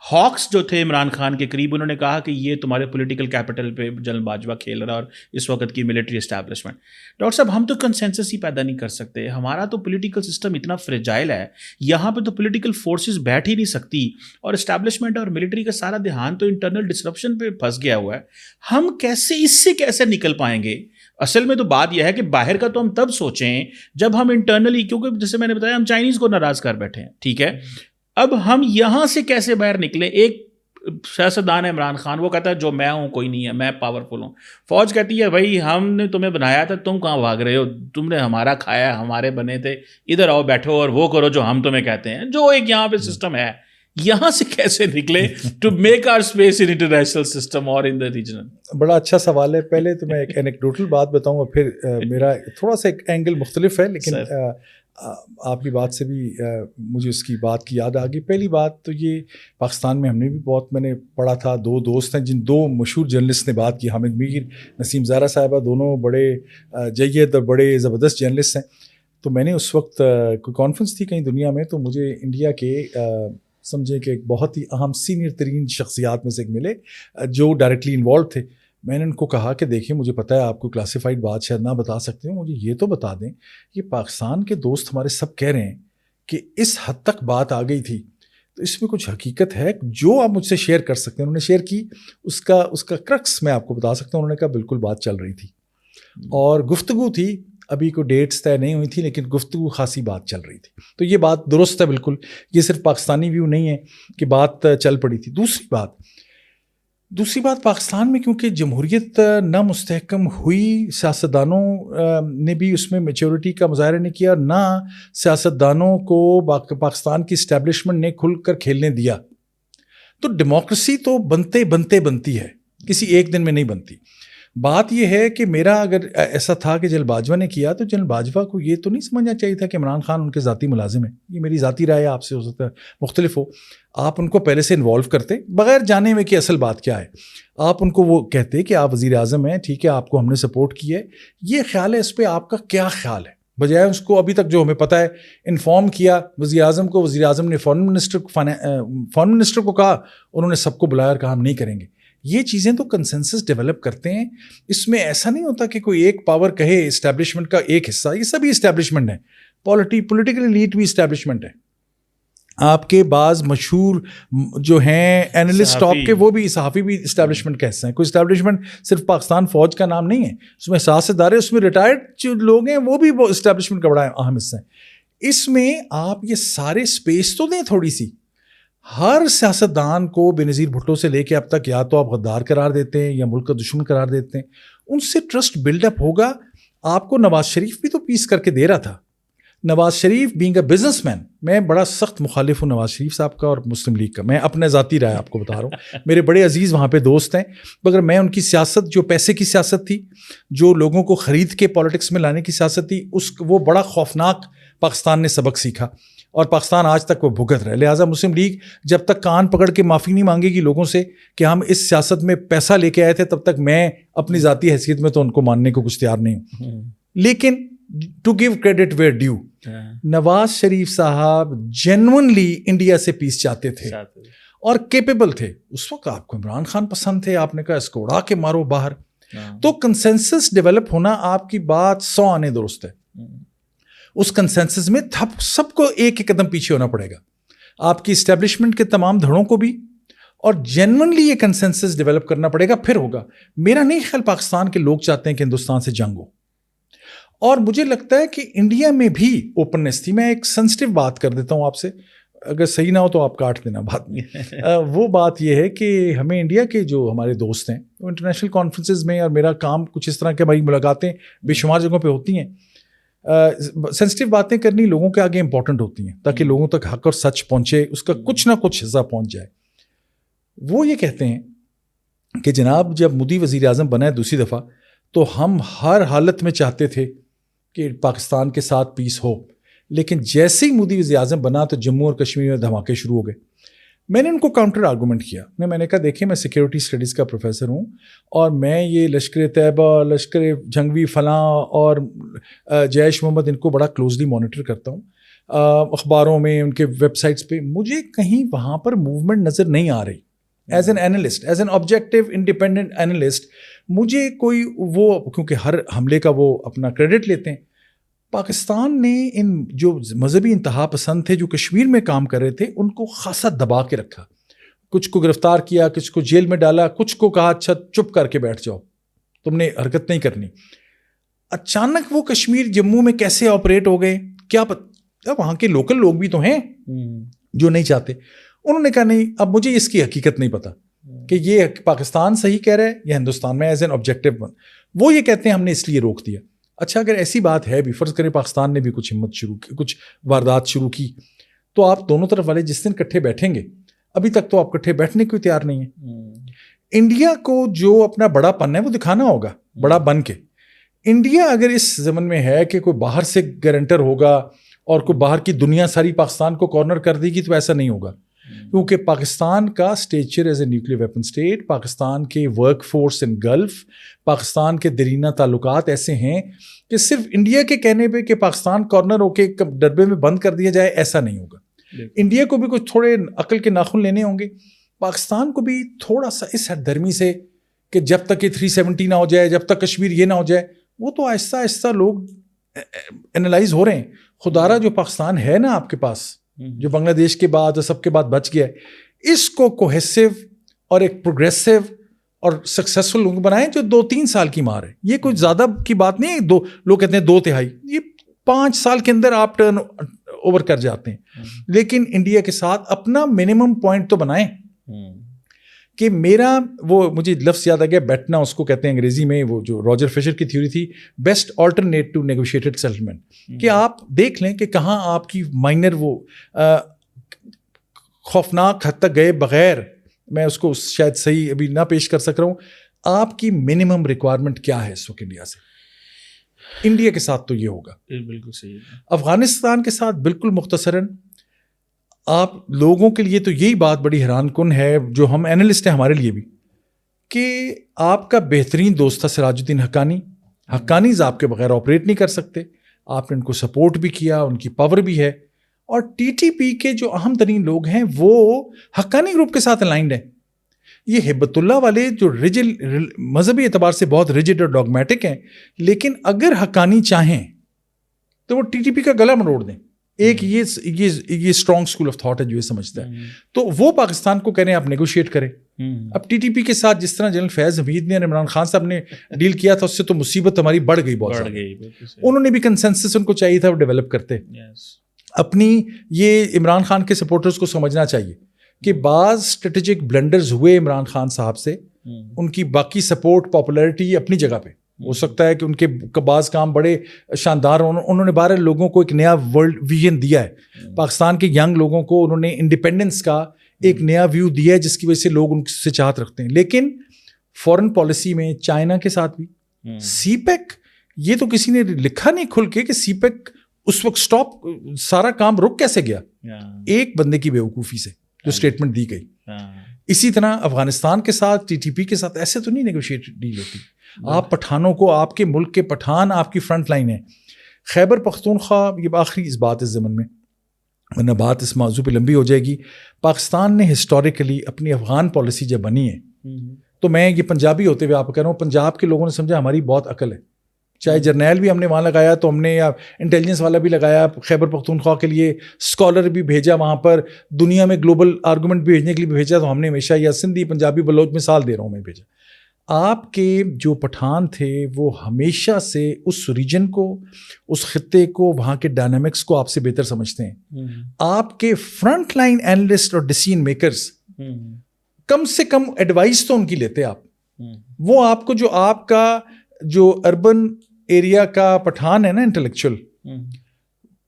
ہاکس جو تھے عمران خان کے قریب, انہوں نے کہا کہ یہ تمہارے پولیٹیکل کیپٹل پہ جنرل باجوہ کھیل رہا ہے اور اس وقت کی ملٹری اسٹیبلشمنٹ. ڈاکٹر صاحب ہم تو کنسنسس ہی پیدا نہیں کر سکتے, ہمارا تو پولیٹیکل سسٹم اتنا فریجائل ہے, یہاں پہ تو پولیٹیکل فورسز بیٹھ ہی نہیں سکتی, اور اسٹیبلشمنٹ اور ملٹری کا سارا دھیان تو انٹرنل ڈسرپشن پہ پھنس گیا ہوا ہے. ہم کیسے اس سے کیسے نکل پائیں گے؟ اصل میں تو بات یہ ہے کہ باہر کا تو ہم تب سوچیں جب ہم انٹرنلی, کیونکہ جیسے میں نے بتایا ہم چائنیز کو ناراض کر بیٹھے ہیں, ٹھیک ہے, اب ہم یہاں سے کیسے باہر نکلے؟ ایک سیاستدان ہے عمران خان, وہ کہتا ہے جو میں ہوں کوئی نہیں ہے, میں پاورفل ہوں. فوج کہتی ہے بھائی ہم نے تمہیں بنایا تھا, تم کہاں بھاگ رہے ہو, تم نے ہمارا کھایا, ہمارے بنے تھے, ادھر آؤ بیٹھو اور وہ کرو جو ہم تمہیں کہتے ہیں. جو ایک یہاں پہ سسٹم ہے, یہاں سے کیسے نکلے to make our space in international system اور ان دا ریجنل؟ بڑا اچھا سوال ہے. پہلے تو میں ایک اینیکڈوٹل بات بتاؤں اور پھر میرا تھوڑا سا ایک اینگل مختلف ہے, لیکن آپ کی بات سے بھی مجھے اس کی بات کی یاد آ گئی. پہلی بات تو یہ پاکستان میں ہم نے بھی بہت, میں نے پڑھا تھا, 2 دوست ہیں جن 2 مشہور جرنلسٹ نے بات کی, حامد میر, نسیم زہرا صاحبہ, دونوں بڑے جید اور بڑے زبردست جرنلسٹ ہیں. تو میں نے اس وقت کوئی کانفرنس تھی کہیں دنیا میں, تو مجھے انڈیا کے سمجھے کہ ایک بہت ہی اہم سینئر ترین شخصیات میں سے ایک ملے جو ڈائریکٹلی انوالو تھے. میں نے ان کو کہا کہ دیکھیں مجھے پتہ ہے آپ کو کلاسیفائڈ بات شاید نہ بتا سکتے ہوں, مجھے یہ تو بتا دیں یہ پاکستان کے دوست ہمارے سب کہہ رہے ہیں کہ اس حد تک بات آ گئی تھی, تو اس میں کچھ حقیقت ہے جو آپ مجھ سے شیئر کر سکتے ہیں؟ انہوں نے شیئر کی, اس کا کرکس میں آپ کو بتا سکتا ہوں. انہوں نے کہا بالکل بات چل رہی تھی اور گفتگو تھی, ابھی کوئی ڈیٹس طے نہیں ہوئی تھی, لیکن گفتگو خاصی بات چل رہی تھی. تو یہ بات درست ہے بالکل, یہ صرف پاکستانی ویو نہیں ہے کہ بات چل پڑی تھی. دوسری بات پاکستان میں کیونکہ جمہوریت نہ مستحکم ہوئی, سیاستدانوں نے بھی اس میں میچورٹی کا مظاہرہ نہیں کیا, نہ سیاستدانوں کو پاکستان کی اسٹیبلشمنٹ نے کھل کر کھیلنے دیا. تو ڈیموکریسی تو بنتی ہے, کسی ایک دن میں نہیں بنتی. بات یہ ہے کہ میرا اگر ایسا تھا کہ جنرل باجوہ نے کیا تو جنرل باجوہ کو یہ تو نہیں سمجھنا چاہیے تھا کہ عمران خان ان کے ذاتی ملازم ہیں. یہ میری ذاتی رائے ہے, آپ سے ہو سکتا ہے مختلف ہو. آپ ان کو پہلے سے انوالو کرتے بغیر جانے میں کہ اصل بات کیا ہے. آپ ان کو وہ کہتے کہ آپ وزیر اعظم ہیں, ٹھیک ہے, آپ کو ہم نے سپورٹ کی ہے, یہ خیال ہے, اس پہ آپ کا کیا خیال ہے, بجائے اس کو ابھی تک جو ہمیں پتہ ہے انفارم کیا وزیر اعظم کو. وزیر اعظم نے فارن منسٹر کو کہا, انہوں نے سب کو بلایا اور کہا ہم نہیں کریں گے. یہ چیزیں تو کنسنسس ڈیولپ کرتے ہیں. اس میں ایسا نہیں ہوتا کہ کوئی ایک پاور کہے اسٹیبلشمنٹ کا ایک حصہ, یہ سبھی اسٹیبلشمنٹ ہے. پولیٹیکل ایلیٹ بھی اسٹیبلشمنٹ ہے. آپ کے بعض مشہور جو ہیں اینالسٹ ٹاپ کے, وہ بھی صحافی بھی اسٹیبلشمنٹ کا حصہ ہیں. کوئی اسٹیبلشمنٹ صرف پاکستان فوج کا نام نہیں ہے, اس میں سیاست دار, اس میں ریٹائرڈ جو لوگ ہیں وہ بھی اسٹیبلشمنٹ کا بڑا اہم حصہ ہے. اس میں آپ یہ سارے اسپیس تو دیں تھوڑی سی. ہر سیاستدان کو بے نظیر بھٹو سے لے کے اب تک یا تو آپ غدار قرار دیتے ہیں یا ملک کا دشمن قرار دیتے ہیں. ان سے ٹرسٹ بلڈ اپ ہوگا, آپ کو نواز شریف بھی تو پیس کر کے دے رہا تھا. Nawaz Sharif being a business man, میں بڑا سخت مخالف ہوں نواز شریف صاحب کا اور مسلم لیگ کا, میں اپنے ذاتی رائے آپ کو بتا رہا ہوں. میرے بڑے عزیز وہاں پہ دوست ہیں, مگر میں ان کی سیاست, جو پیسے کی سیاست تھی, جو لوگوں کو خرید کے پالیٹکس میں لانے کی سیاست تھی, وہ بڑا خوفناک پاکستان نے سبق سیکھا اور پاکستان آج تک وہ بھگت رہا ہے. لہٰذا مسلم لیگ جب تک کان پکڑ کے معافی نہیں مانگے گی لوگوں سے کہ ہم اس سیاست میں پیسہ لے کے آئے تھے, تب تک میں اپنی ذاتی حیثیت میں تو ان کو ماننے کو کچھ تیار نہیں ہوں. لیکن to give credit where due, Nawaz Sharif sahib genuinely India سے پیس چاہتے تھے اور کیپیبل تھے. اس وقت آپ کو عمران خان پسند تھے, آپ نے کہا اس کو اڑا کے مارو باہر. تو کنسنسس ڈیولپ ہونا, آپ کی بات 100 آنے درست ہے. اس کنسنسس میں سب کو ایک ایک قدم پیچھے ہونا پڑے گا, آپ کی اسٹیبلشمنٹ کے تمام دھڑوں کو بھی, اور جینونلی یہ کنسنسس ڈیولپ کرنا پڑے گا, پھر ہوگا. میرا نہیں خیال پاکستان کے لوگ چاہتے ہیں کہ ہندوستان سے جنگ ہو, اور مجھے لگتا ہے کہ انڈیا میں بھی اوپننس تھی. میں ایک سینسٹیو بات کر دیتا ہوں آپ سے, اگر صحیح نہ ہو تو آپ کاٹ دینا بعد میں. وہ بات یہ ہے کہ ہمیں انڈیا کے جو ہمارے دوست ہیں وہ انٹرنیشنل کانفرنسز میں, اور میرا کام کچھ اس طرح کے بھائی ملاقاتیں بے شمار جگہوں پہ ہوتی ہیں, سینسٹیو باتیں کرنی لوگوں کے آگے امپورٹنٹ ہوتی ہیں تاکہ لوگوں تک حق اور سچ پہنچے, اس کا کچھ نہ کچھ حصہ پہنچ جائے. وہ یہ کہتے ہیں کہ جناب جب مودی وزیر اعظم بنا ہے دوسری دفعہ, تو ہم ہر حالت میں چاہتے تھے کہ پاکستان کے ساتھ پیس ہو, لیکن جیسے ہی مودی وزیر اعظم بنا تو جموں اور کشمیر میں دھماکے شروع ہو گئے. میں نے ان کو کاؤنٹر آرگومنٹ کیا, میں نے کہا دیکھیں میں سیکیورٹی اسٹڈیز کا پروفیسر ہوں, اور میں یہ لشکر طیبہ, لشکر جنگوی فلاں اور جیش محمد ان کو بڑا کلوزلی مانیٹر کرتا ہوں, اخباروں میں, ان کے ویب سائٹس پہ مجھے کہیں وہاں پر موومنٹ نظر نہیں آ رہی. As an analyst, as an objective independent analyst, مجھے کوئی وہ, کیونکہ ہر حملے کا وہ اپنا کریڈٹ لیتے ہیں. پاکستان نے ان جو مذہبی انتہا پسند تھے جو کشمیر میں کام کر رہے تھے ان کو خاصا دبا کے رکھا, کچھ کو گرفتار کیا, کچھ کو جیل میں ڈالا, کچھ کو کہا اچھا چپ کر کے بیٹھ جاؤ, تم نے حرکت نہیں کرنی. اچانک وہ کشمیر جموں میں کیسے آپریٹ ہو گئے کیا پتہ, وہاں کے لوکل لوگ بھی تو ہیں جو نہیں چاہتے. انہوں نے کہا نہیں, اب مجھے اس کی حقیقت نہیں پتہ کہ یہ پاکستان صحیح کہہ رہا ہے یا ہندوستان میں ایز این آبجیکٹیو ون. وہ یہ کہتے ہیں ہم نے اس لیے روک دیا. اچھا اگر ایسی بات ہے بھی, فرض کریں پاکستان نے بھی کچھ ہمت شروع کی, کچھ واردات شروع کی, تو آپ دونوں طرف والے جس دن کٹھے بیٹھیں گے, ابھی تک تو آپ کٹھے بیٹھنے کو تیار نہیں ہیں. انڈیا کو جو اپنا بڑا پن ہے وہ دکھانا ہوگا بڑا بن کے. انڈیا اگر اس زمن میں ہے کہ کوئی باہر سے گارنٹر ہوگا اور کوئی باہر کی دنیا ساری پاکستان کو کارنر کر دے گی, تو ایسا نہیں ہوگا. کیونکہ پاکستان کا Stitcher as a nuclear weapon state, Pakistan کے ورک فورس ان گلف, پاکستان کے درینہ تعلقات ایسے ہیں کہ صرف انڈیا کے کہنے پہ کہ پاکستان کارنر ہو کے ڈربے میں بند کر دیا جائے, ایسا نہیں ہوگا. انڈیا کو بھی کچھ تھوڑے عقل کے ناخن لینے ہوں گے, پاکستان کو بھی تھوڑا سا اس ہٹ درمی سے کہ جب تک یہ 370 نہ ہو جائے, جب تک کشمیر یہ نہ ہو جائے. وہ تو آہستہ آہستہ لوگ انالائز ہو رہے ہیں. خدارہ جو پاکستان ہے نا آپ کے پاس, جو بنگلہ دیش کے بعد اور سب کے بعد بچ گیا ہے, اس کو کوہیسو اور ایک پروگریسو اور سکسیسفل لوگ بنائیں جو 2-3 سال کی مار ہے. یہ کوئی زیادہ کی بات نہیں ہے, لوگ کہتے ہیں 2/3, یہ 5 سال کے اندر آپ ٹرن اوور کر جاتے ہیں. لیکن انڈیا کے ساتھ اپنا منیمم پوائنٹ تو بنائیں کہ میرا وہ, مجھے لفظ یاد آ گیا, بیٹھنا اس کو کہتے ہیں انگریزی میں, وہ جو راجر فشر کی تھیوری تھی, best alternate to negotiated settlement, کہ آپ دیکھ لیں کہ کہاں آپ کی مائنر وہ خوفناک حد تک گئے بغیر, میں اس کو شاید صحیح ابھی نہ پیش کر سک رہا ہوں, آپ کی منیمم ریکوائرمنٹ کیا ہے اس وقت انڈیا سے. انڈیا کے ساتھ تو یہ ہوگا. بالکل صحیح. افغانستان کے ساتھ بالکل مختصراً, آپ لوگوں کے لیے تو یہی بات بڑی حیران کن ہے, جو ہم اینالسٹ ہیں ہمارے لیے بھی, کہ آپ کا بہترین دوست تھا سراج الدین حقانی. حقانیز آپ کے بغیر آپریٹ نہیں کر سکتے, آپ نے ان کو سپورٹ بھی کیا, ان کی پاور بھی ہے, اور ٹی ٹی پی کے جو اہم ترین لوگ ہیں وہ حقانی گروپ کے ساتھ الائنڈ ہیں. یہ ہبت اللہ والے جو مذہبی اعتبار سے بہت ریجڈ اور ڈاگمیٹک ہیں, لیکن اگر حقانی چاہیں تو وہ ٹی ٹی پی کا گلا مروڑ دیں. ایک یہ اسٹرانگ اسکول آف تھاٹ ہے جو یہ سمجھتا ہے. تو وہ پاکستان کو کہہ رہے ہیں آپ نیگوشیٹ کریں. اب ٹی ٹی پی کے ساتھ جس طرح جنرل فیض حمید نے عمران خان صاحب نے ڈیل کیا تھا, اس سے تو مصیبت ہماری بڑھ گئی بہت زیادہ. انہوں نے بھی کنسنسس ان کو چاہیے تھا وہ ڈیولپ کرتے. اپنی یہ عمران خان کے سپورٹرز کو سمجھنا چاہیے کہ بعض اسٹریٹجک بلنڈرز ہوئے عمران خان صاحب سے, ان کی باقی سپورٹ پاپولیرٹی اپنی جگہ پہ, ہو سکتا ہے کہ ان کے بعض کام بڑے شاندار ہوں, انہوں نے 12 لوگوں کو ایک نیا ورلڈ ویژن دیا ہے, پاکستان کے ینگ لوگوں کو انہوں نے انڈیپینڈنس کا ایک نیا ویو دیا ہے جس کی وجہ سے لوگ ان سے چاہت رکھتے ہیں. لیکن فورن پالیسی میں چائنا کے ساتھ بھی سی پیک, یہ تو کسی نے لکھا نہیں کھل کے کہ سی پیک اس وقت سٹاپ, سارا کام رک کیسے گیا ایک بندے کی بیوقوفی سے جو اسٹیٹمنٹ دی گئی. اسی طرح افغانستان کے ساتھ ٹی ٹی پی کے ساتھ ایسے تو نہیں نیگوشیٹ ڈیل ہوتی. آپ پٹھانوں کو, آپ کے ملک کے پٹھان آپ کی فرنٹ لائن ہے. خیبر پختونخوا, یہ آخری اس بات اس زمن میں, ورنہ بات اس موضوع پہ لمبی ہو جائے گی. پاکستان نے ہسٹوریکلی اپنی افغان پالیسی جب بنی ہے, تو میں یہ پنجابی ہوتے ہوئے آپ کو کہہ رہا ہوں, پنجاب کے لوگوں نے سمجھا ہماری بہت عقل ہے. چاہے جرنیل بھی ہم نے وہاں لگایا تو ہم نے, یا انٹیلیجنس والا بھی لگایا خیبر پختونخوا کے لیے, اسکالر بھی بھیجا وہاں پر, دنیا میں گلوبل آرگومنٹ بھیجنے کے لیے بھی بھیجا, تو ہم نے ہمیشہ, یا سندھی پنجابی بلوچ مثال دے رہا ہوں میں, بھیجا. آپ کے جو پٹھان تھے وہ ہمیشہ سے اس ریجن کو, اس خطے کو, وہاں کے ڈائنامکس کو آپ سے بہتر سمجھتے ہیں. آپ کے فرنٹ لائن اینالسٹ اور ڈیسیژن میکرز کم سے کم ایڈوائس تو ان کی لیتے آپ. وہ آپ کو, جو آپ کا جو اربن ایریا کا پٹھان ہے نا انٹلیکچوئل,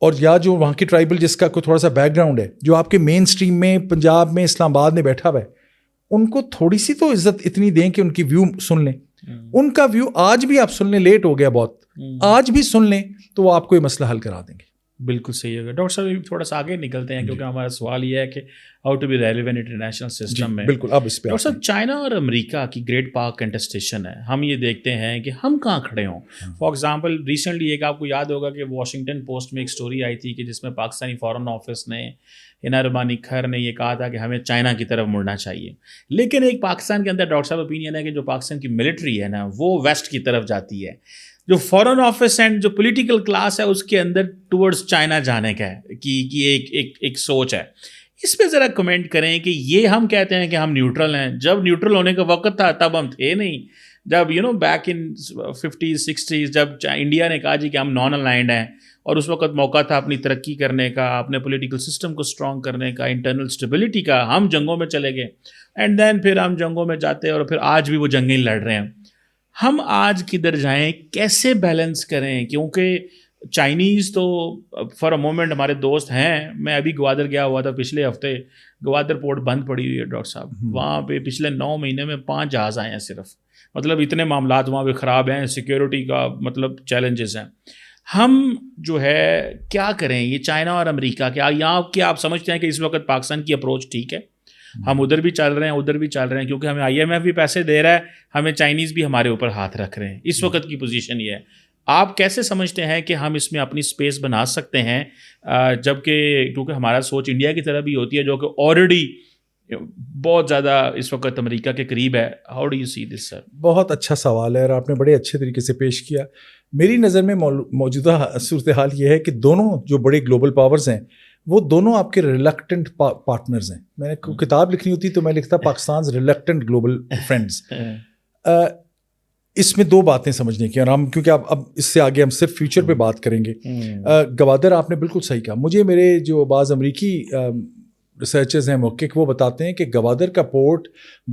اور یا جو وہاں کی ٹرائبل جس کا کوئی تھوڑا سا بیک گراؤنڈ ہے, جو آپ کے مین اسٹریم میں پنجاب میں اسلام آباد میں بیٹھا ہوا ہے, ان کو تھوڑی سی تو عزت اتنی دیں کہ ان کی ویو سن لیں. ان کا ویو آج بھی آپ سن لیں, لیٹ ہو گیا بہت, آج بھی سن لیں تو وہ آپ کو یہ مسئلہ حل کرا دیں گے. بالکل صحیح ہوگا. ڈاکٹر صاحب تھوڑا سا آگے نکلتے ہیں کیونکہ ہمارا سوال یہ ہے کہ how to be relevant international system میں. بالکل. اب اس پہ ڈاکٹر صاحب چائنا اور امریکہ کی گریٹ پاور کنٹسٹیشن ہے, ہم یہ دیکھتے ہیں کہ ہم کہاں کھڑے ہوں. فار ایگزامپل ریسنٹلی ایک آپ کو یاد ہوگا کہ واشنگٹن پوسٹ میں ایک اسٹوری آئی تھی کہ جس میں پاکستانی فارن آفس نے, ہنا ربانی کھر نے یہ کہا تھا کہ ہمیں چائنا کی طرف مڑنا چاہیے. لیکن ایک پاکستان کے اندر ڈاکٹر صاحب اوپینین ہے کہ جو پاکستان کی ملٹری ہے نا وہ ویسٹ کی طرف جاتی ہے, جو فورن آفس اینڈ جو پولیٹیکل کلاس ہے اس کے اندر ٹورڈز چائنا جانے کا ہے کہ ایک سوچ ہے. اس پہ ذرا کمنٹ کریں کہ یہ ہم کہتے ہیں کہ ہم نیوٹرل ہیں, جب نیوٹرل ہونے کا وقت تھا تب ہم تھے نہیں. جب بیک ان 50s 60s جب انڈیا نے کہا جی کہ ہم نان الائنڈ ہیں, اور اس وقت موقع تھا اپنی ترقی کرنے کا, اپنے پولیٹیکل سسٹم کو اسٹرانگ کرنے کا, انٹرنل اسٹیبلٹی کا, ہم جنگوں میں چلے گئے. اینڈ دین پھر ہم جنگوں میں جاتے اور پھر آج بھی وہ جنگیں لڑ رہے ہیں. ہم آج کدھر جائیں, کیسے بیلنس کریں؟ کیونکہ چائنیز تو فار اے مومنٹ ہمارے دوست ہیں. میں ابھی گوادر گیا ہوا تھا پچھلے ہفتے, گوادر پورٹ بند پڑی ہوئی ہے ڈاکٹر صاحب. وہاں پہ پچھلے 9 مہینے میں 5 جہاز آئے ہیں صرف. مطلب اتنے معاملات وہاں پہ خراب ہیں, سیکیورٹی کا مطلب چیلنجز ہیں. ہم جو ہے کیا کریں؟ یہ چائنا اور امریکہ کیا آپ سمجھتے ہیں کہ اس وقت پاکستان کی اپروچ ٹھیک ہے؟ ہم ادھر بھی چل رہے ہیں, ادھر بھی چل رہے ہیں, کیونکہ ہمیں IMF بھی پیسے دے رہا ہے, ہمیں چائنیز بھی ہمارے اوپر ہاتھ رکھ رہے ہیں. اس وقت کی پوزیشن یہ ہے. آپ کیسے سمجھتے ہیں کہ ہم اس میں اپنی اسپیس بنا سکتے ہیں, جبکہ کیونکہ ہمارا سوچ انڈیا کی طرح بھی ہوتی ہے جو کہ آلریڈی بہت زیادہ اس وقت امریکہ کے قریب ہے. ہاؤ ڈو یو سی دس سر؟ بہت اچھا سوال ہے اور آپ نے بڑے اچھے طریقے سے پیش کیا. میری نظر میں موجودہ صورتحال یہ ہے کہ دونوں جو بڑے گلوبل پاورز ہیں وہ دونوں آپ کے ریلکٹنٹ پارٹنرز ہیں. میں نے کتاب لکھنی ہوتی تو میں لکھتا پاکستانز ریلکٹنٹ گلوبل فرینڈز. اس میں 2 باتیں سمجھنے کی, اور ہم کیونکہ اب اس سے آگے ہم صرف فیوچر پہ بات کریں گے. گوادر آپ نے بالکل صحیح کہا. مجھے میرے جو بعض امریکی ریسرچرز ہیں محقق, وہ بتاتے ہیں کہ گوادر کا پورٹ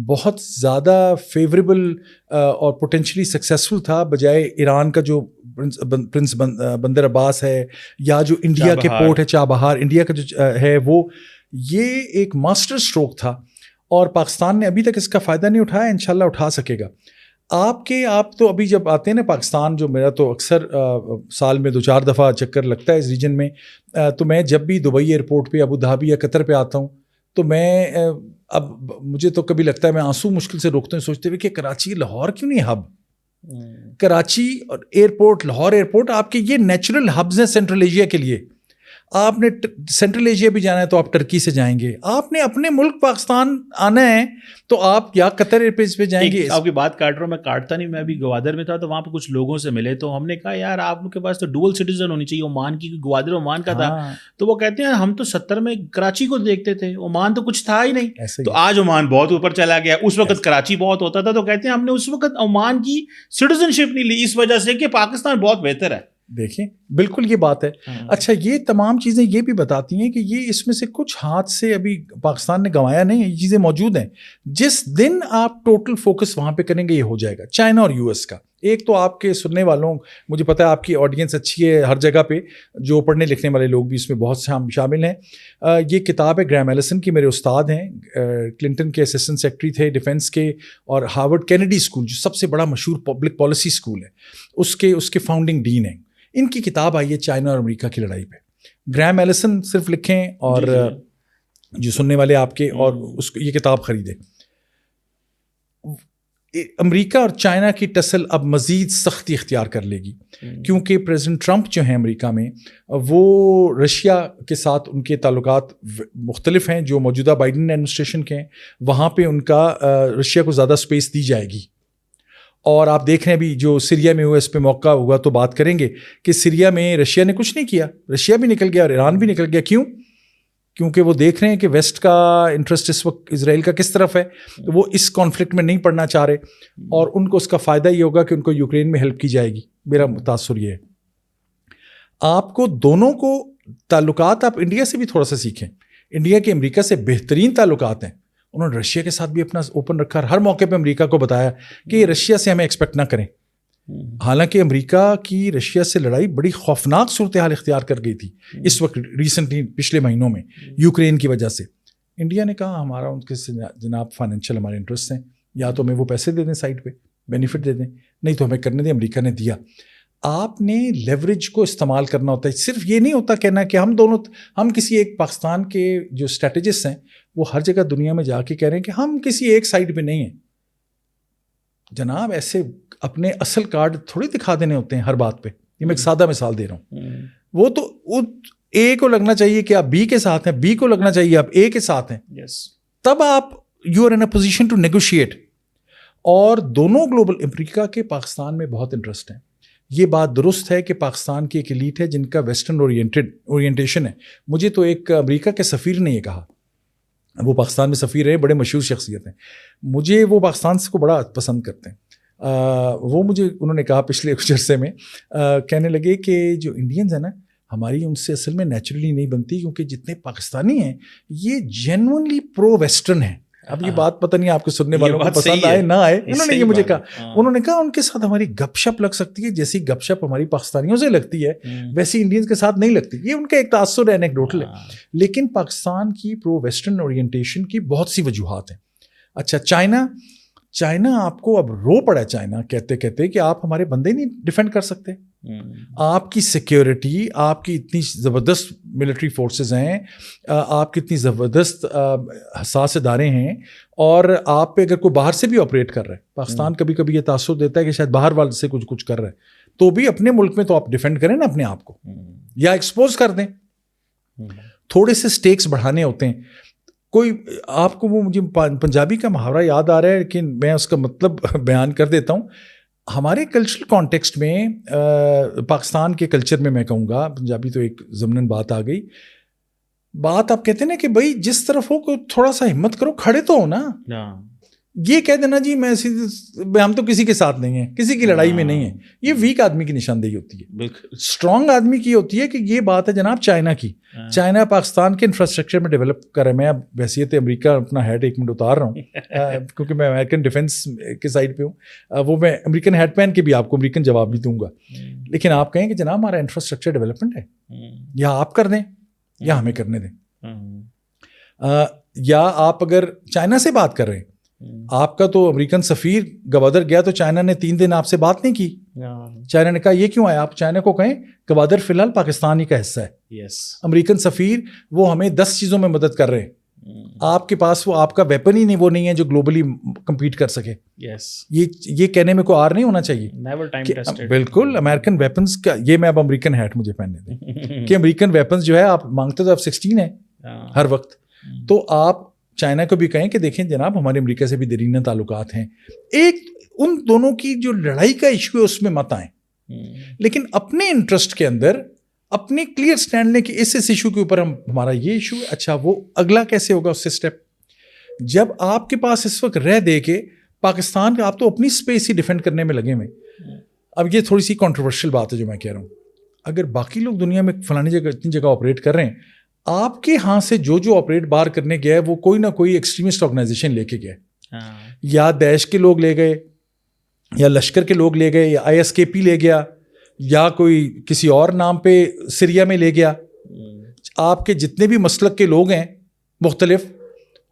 بہت زیادہ فیوریبل اور پوٹینشلی سکسیزفل تھا بجائے ایران کا جو پرنس بندر عباس ہے, یا جو انڈیا کے پورٹ ہے چابہار, انڈیا کا جو ہے وہ, یہ ایک ماسٹر اسٹروک تھا اور پاکستان نے ابھی تک اس کا فائدہ نہیں اٹھایا. انشاءاللہ اٹھا سکے گا. آپ تو ابھی جب آتے ہیں نا پاکستان, جو میرا تو اکثر سال میں 2-4 دفعہ چکر لگتا ہے اس ریجن میں, تو میں جب بھی دبئی ایئرپورٹ پہ, ابو دھابی یا قطر پہ آتا ہوں تو میں اب مجھے تو کبھی لگتا ہے میں آنسو مشکل سے روکتا ہوں سوچتے ہوئے کہ کراچی لاہور کیوں نہیں ہب. کراچی اور ایئرپورٹ, لاہور ایئرپورٹ آپ کے یہ نیچرل ہبز ہیں سینٹرل ایشیا کے لیے. آپ نے سینٹرل ایشیا بھی جانا ہے تو آپ ٹرکی سے جائیں گے. آپ نے اپنے ملک پاکستان آنا ہے تو آپ یا قطر ایئرپیس پہ جائیں گے. آپ کی بات کاٹ رہا ہوں, میں کاٹتا نہیں. میں ابھی گوادر میں تھا تو وہاں پہ کچھ لوگوں سے ملے تو ہم نے کہا یار آپ لوگ کے پاس تو ڈوئل سٹیزن ہونی چاہیے. عمان کی, گوادر عمان کا تھا. تو وہ کہتے ہیں ہم تو 70 میں کراچی کو دیکھتے تھے, عمان تو کچھ تھا ہی نہیں. تو آج عمان بہت اوپر چلا گیا. اس وقت کراچی بہت ہوتا تھا. تو کہتے ہیں ہم نے اس وقت عمان کی سٹیزن شپ نہیں لی اس وجہ سے کہ پاکستان بہت بہتر ہے. دیکھیں بالکل یہ بات ہے. اچھا, یہ تمام چیزیں یہ بھی بتاتی ہیں کہ یہ اس میں سے کچھ ہاتھ سے ابھی پاکستان نے گنوایا نہیں ہے. یہ چیزیں موجود ہیں. جس دن آپ ٹوٹل فوکس وہاں پہ کریں گے یہ ہو جائے گا. چائنا اور US کا ایک تو آپ کے سننے والوں, مجھے پتہ ہے آپ کی آڈینس اچھی ہے ہر جگہ پہ, جو پڑھنے لکھنے والے لوگ بھی اس میں بہت شامل ہیں. یہ کتاب ہے گریم ایلیسن کی, میرے استاد ہیں, کلنٹن کے اسسٹنٹ سیکرٹری تھے ڈیفینس کے, اور ہارورڈ کینیڈی اسکول جو سب سے بڑا مشہور پبلک پالیسی اسکول ہے اس کے فاؤنڈنگ ڈین ہیں. ان کی کتاب آئی ہے چائنا اور امریکہ کی لڑائی پہ. گریم ایلیسن صرف لکھیں اور جو سننے والے آپ کے, اور یہ کتاب خریدیں. امریکہ اور چائنا کی ٹسل اب مزید سختی اختیار کر لے گی, کیونکہ پریزیڈنٹ ٹرمپ جو ہیں امریکہ میں, وہ رشیا کے ساتھ ان کے تعلقات مختلف ہیں جو موجودہ بائیڈن ایڈمنسٹریشن کے ہیں. وہاں پہ ان کا رشیا کو زیادہ سپیس دی جائے گی. اور آپ دیکھ رہے ہیں ابھی جو سیریا میں ہوا, اس پہ موقع ہوا تو بات کریں گے کہ سیریا میں رشیا نے کچھ نہیں کیا, رشیا بھی نکل گیا اور ایران بھی نکل گیا. کیوں؟ کیونکہ وہ دیکھ رہے ہیں کہ ویسٹ کا انٹرسٹ اس وقت اسرائیل کا کس طرف ہے, وہ اس کانفلکٹ میں نہیں پڑنا چاہ رہے, اور ان کو اس کا فائدہ یہ ہوگا کہ ان کو یوکرین میں ہیلپ کی جائے گی. میرا تاثر یہ ہے. آپ کو دونوں کو تعلقات, آپ انڈیا سے بھی تھوڑا سا سیکھیں. انڈیا کے امریکہ سے بہترین تعلقات ہیں. انہوں نے رشیا کے ساتھ بھی اپنا اوپن رکھا, ہر موقع پہ امریکہ کو بتایا کہ رشیا سے ہمیں ایکسپیکٹ نہ کریں. حالانکہ امریکہ کی رشیا سے لڑائی بڑی خوفناک صورتحال اختیار کر گئی تھی اس وقت ریسنٹلی پچھلے مہینوں میں یوکرین کی وجہ سے. انڈیا نے کہا ہمارا ان کے جناب فائنینشیل ہمارے انٹرسٹ ہیں, یا تو ہمیں وہ پیسے دے دیں سائڈ پہ, بینیفٹ دے دیں, نہیں تو ہمیں کرنے دیں. امریکہ نے دیا. آپ نے لیوریج کو استعمال کرنا ہوتا ہے. صرف یہ نہیں ہوتا کہنا کہ ہم کسی ایک پاکستان کے جو اسٹریٹجسٹ ہیں وہ ہر جگہ دنیا میں جا کے کہہ رہے ہیں کہ ہم کسی ایک سائڈ پہ نہیں ہیں. جناب ایسے اپنے اصل کارڈ تھوڑی دکھا دینے ہوتے ہیں ہر بات پہ. یہ میں ایک سادہ مثال دے رہا ہوں. وہ تو اے کو لگنا چاہیے کہ آپ بی کے ساتھ ہیں, بی کو لگنا چاہیے آپ اے کے ساتھ ہیں, تب آپ you are in a position to negotiate. اور دونوں گلوبل, امریکہ کے پاکستان میں بہت انٹرسٹ ہے. یہ بات درست ہے کہ پاکستان کی ایک ایلیٹ ہے جن کا ویسٹرن اورینٹیشن ہے. مجھے تو ایک امریکہ کے سفیر نے یہ کہا, وہ پاکستان میں سفیر رہے, بڑے مشہور شخصیت ہیں. مجھے وہ پاکستان کو بڑا پسند کرتے ہیں. وہ مجھے انہوں نے کہا پچھلے کچھ عرصے میں, کہنے لگے کہ جو انڈینز ہیں نا, ہماری ان سے اصل میں نیچرلی نہیں بنتی, کیونکہ جتنے پاکستانی ہیں یہ جینوئنلی پرو ویسٹرن ہیں. اب یہ بات پتہ نہیں آپ کو سننے والوں کو پسند آئے نہ آئے, انہوں نے یہ مجھے کہا. انہوں نے کہا ان کے ساتھ ہماری گپ شپ لگ سکتی ہے, جیسی گپ شپ ہماری پاکستانیوں سے لگتی ہے ویسی انڈینز کے ساتھ نہیں لگتی. یہ ان کا ایک تاثر ہے, اینیکڈوٹل ہے. لیکن پاکستان کی پرو ویسٹرن اورینٹیشن کی بہت سی وجوہات ہیں. اچھا, چائنا آپ کو اب رو پڑا ہے چائنا کہتے کہتے کہ آپ ہمارے بندے نہیں ڈیفینڈ کر سکتے. آپ کی سیکیورٹی, آپ کی اتنی زبردست ملٹری فورسز ہیں, آپ کی اتنی زبردست حساس ادارے ہیں, اور آپ پہ اگر کوئی باہر سے بھی آپریٹ کر رہا ہے, پاکستان کبھی کبھی یہ تاثر دیتا ہے کہ شاید باہر والے سے کچھ کر رہا ہے, تو بھی اپنے ملک میں تو آپ ڈیفینڈ کریں نا اپنے آپ کو, یا ایکسپوز کر دیں. تھوڑے سے سٹیکس بڑھانے ہوتے ہیں. کوئی آپ کو وہ مجھے پنجابی کا محاورہ یاد آ رہا ہے, لیکن میں اس کا مطلب بیان کر دیتا ہوں. ہمارے کلچرل کانٹیکسٹ میں, پاکستان کے کلچر میں میں کہوں گا, پنجابی تو ایک ضمناً بات آ گئی, بات آپ کہتے ہیں نا کہ بھائی جس طرف ہو تھوڑا سا ہمت کرو, کھڑے تو ہو نا. یہ کہہ دینا جی ہم تو کسی کے ساتھ نہیں ہیں, کسی کی لڑائی میں نہیں ہیں, یہ ویک آدمی کی نشاندہی ہوتی ہے. اسٹرانگ آدمی کی ہوتی ہے کہ یہ بات ہے جناب چائنا کی. چائنا پاکستان کے انفراسٹرکچر میں ڈیولپ کر رہا ہے. میں اب بحیثیت امریکہ اپنا ہیڈ ایک منٹ اتار رہا ہوں کیونکہ میں امریکن ڈیفینس کے سائڈ پہ ہوں. وہ میں امریکن ہیڈ پہن کے بھی آپ کو امریکن جواب بھی دوں گا. لیکن آپ کہیں کہ جناب ہمارا انفراسٹرکچر ڈیولپمنٹ ہے, یا آپ کر دیں یا ہمیں کرنے دیں. یا آپ اگر چائنا سے بات کر رہے ہیں, آپ کا تو امریکن سفیر گوادر گیا تو چائنا نے 3 دن آپ سے بات نہیں کی. چائنا نے کہا یہ کیوں آیا؟ آپ چائنا کو کہیں گوادر فی الحال پاکستان ہی کا حصہ ہے. امریکن سفیر وہ ہمیں 10 چیزوں میں مدد کر رہے ہیں. آپ کے پاس وہ آپ کا ویپن ہی نہیں, وہ نہیں ہے جو گلوبلی کمپیٹ کر سکے. یہ کہنے میں کوئی آر نہیں ہونا چاہیے. بالکل امریکن ویپنز کا, یہ میں اب امریکن ہیٹ مجھے پہننے دیں کہ امریکن ویپنز جو ہے آپ مانگتے تو F-16 ہے ہر وقت, تو آپ چائنا کو بھی کہیں کہ دیکھیں جناب ہمارے امریکہ سے بھی دیرینہ تعلقات ہیں. ایک ان دونوں کی جو لڑائی کا ایشو ہے اس میں مت آئیں, لیکن اپنے انٹرسٹ کے اندر اپنی کلیئر سٹینڈ لیں کہ اس ایشو کے اوپر ہمارا یہ ایشو ہے. اچھا وہ اگلا کیسے ہوگا اس سے اسٹیپ, جب آپ کے پاس اس وقت رہ دے کے پاکستان کا, آپ تو اپنی اسپیس ہی ڈیفینڈ کرنے میں لگے ہوئے. اب یہ تھوڑی سی کنٹروورشل بات ہے جو میں کہہ رہا ہوں. اگر باقی لوگ دنیا میں فلانی جگہ اتنی جگہ آپریٹ کر رہے ہیں, آپ کے ہاں سے جو آپریٹ باہر کرنے گیا ہے وہ کوئی نہ کوئی ایکسٹریمسٹ آرگنائزیشن لے کے گیا, یا داعش کے لوگ لے گئے, یا لشکر کے لوگ لے گئے یا ISKP لے گیا یا کوئی کسی اور نام پہ سریا میں لے گیا. آپ کے جتنے بھی مسلک کے لوگ ہیں مختلف,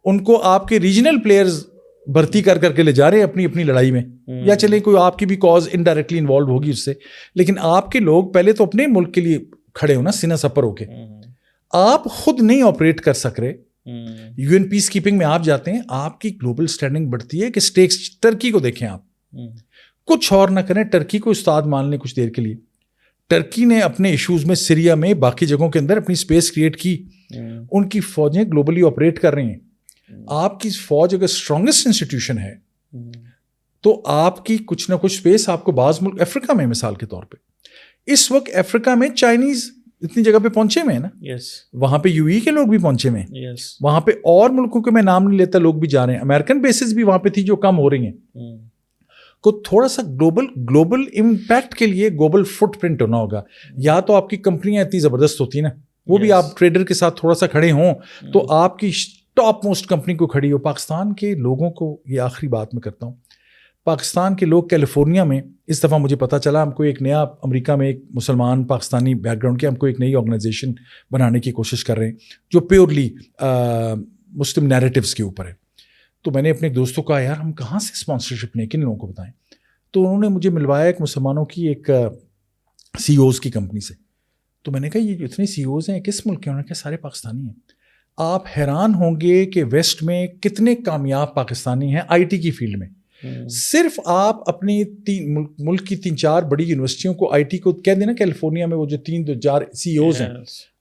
ان کو آپ کے ریجنل پلیئرز بھرتی کر کے لے جا رہے ہیں اپنی اپنی لڑائی میں, یا چلیں کوئی آپ کی بھی کاز انڈائریکٹلی انوالو ہوگی اس سے, لیکن آپ کے لوگ پہلے تو اپنے ملک کے لیے کھڑے ہو نا, سینہ سپر ہو کے. آپ خود نہیں آپریٹ کر سک رہے, UN پیس کیپنگ میں آپ جاتے ہیں, آپ کی گلوبل اسٹینڈنگ بڑھتی ہے کہ سٹیکس. ٹرکی کو دیکھیں آپ, کچھ اور نہ کریں, ٹرکی کو استاد مان لیں کچھ دیر کے لیے. ٹرکی نے اپنے ایشوز میں سریا میں باقی جگہوں کے اندر اپنی اسپیس کریٹ کی, ان کی فوجیں گلوبلی آپریٹ کر رہی ہیں. آپ کی فوج اگر اسٹرانگسٹ انسٹیٹیوشن ہے تو آپ کی کچھ نہ کچھ اسپیس آپ کو بعض ملک افریقہ میں مثال کے طور پہ, اس وقت افریقہ میں چائنیز اتنی جگہ پہ پہنچے ہوئے ہیں نا, وہاں پہ UAE کے لوگ بھی پہنچے ہوئے ہیں, وہاں پہ اور ملکوں کے میں نام نہیں لیتا لوگ بھی جا رہے ہیں, امریکن بیسز بھی وہاں پہ تھی جو کم ہو رہی ہیں. کو تھوڑا سا گلوبل امپیکٹ کے لیے گلوبل فٹ پرنٹ ہونا ہوگا. یا تو آپ کی کمپنیاں اتنی زبردست ہوتی ہیں نا, وہ بھی آپ ٹریڈر کے ساتھ تھوڑا سا کھڑے ہوں تو آپ کی ٹاپ موسٹ کمپنی کو کھڑی ہو. پاکستان کے لوگوں کو, یہ آخری بات میں کرتا ہوں, پاکستان کے لوگ کیلیفورنیا میں اس دفعہ مجھے پتہ چلا, ہم کو ایک نیا امریکہ میں ایک مسلمان پاکستانی بیک گراؤنڈ کے, ہم کو ایک نئی آرگنائزیشن بنانے کی کوشش کر رہے ہیں جو پیورلی مسلم نیریٹیوز کے اوپر ہے. تو میں نے اپنے دوستوں کو کہا یار ہم کہاں سے اسپانسرشپ لیں, کن لوگوں کو بتائیں. تو انہوں نے مجھے ملوایا ایک مسلمانوں کی ایک CEOs کی کمپنی سے. تو میں نے کہا یہ اتنے CEOs ہیں کس ملک کے, انہوں نے کہا سارے پاکستانی ہیں. آپ حیران ہوں گے کہ ویسٹ میں کتنے کامیاب پاکستانی ہیں IT کی فیلڈ میں. صرف آپ اپنی ملک کی 3-4 بڑی یونیورسٹیوں کو IT کو کہہ دینا, کیلیفورنیا میں وہ جو 3-4 CEOs ہیں,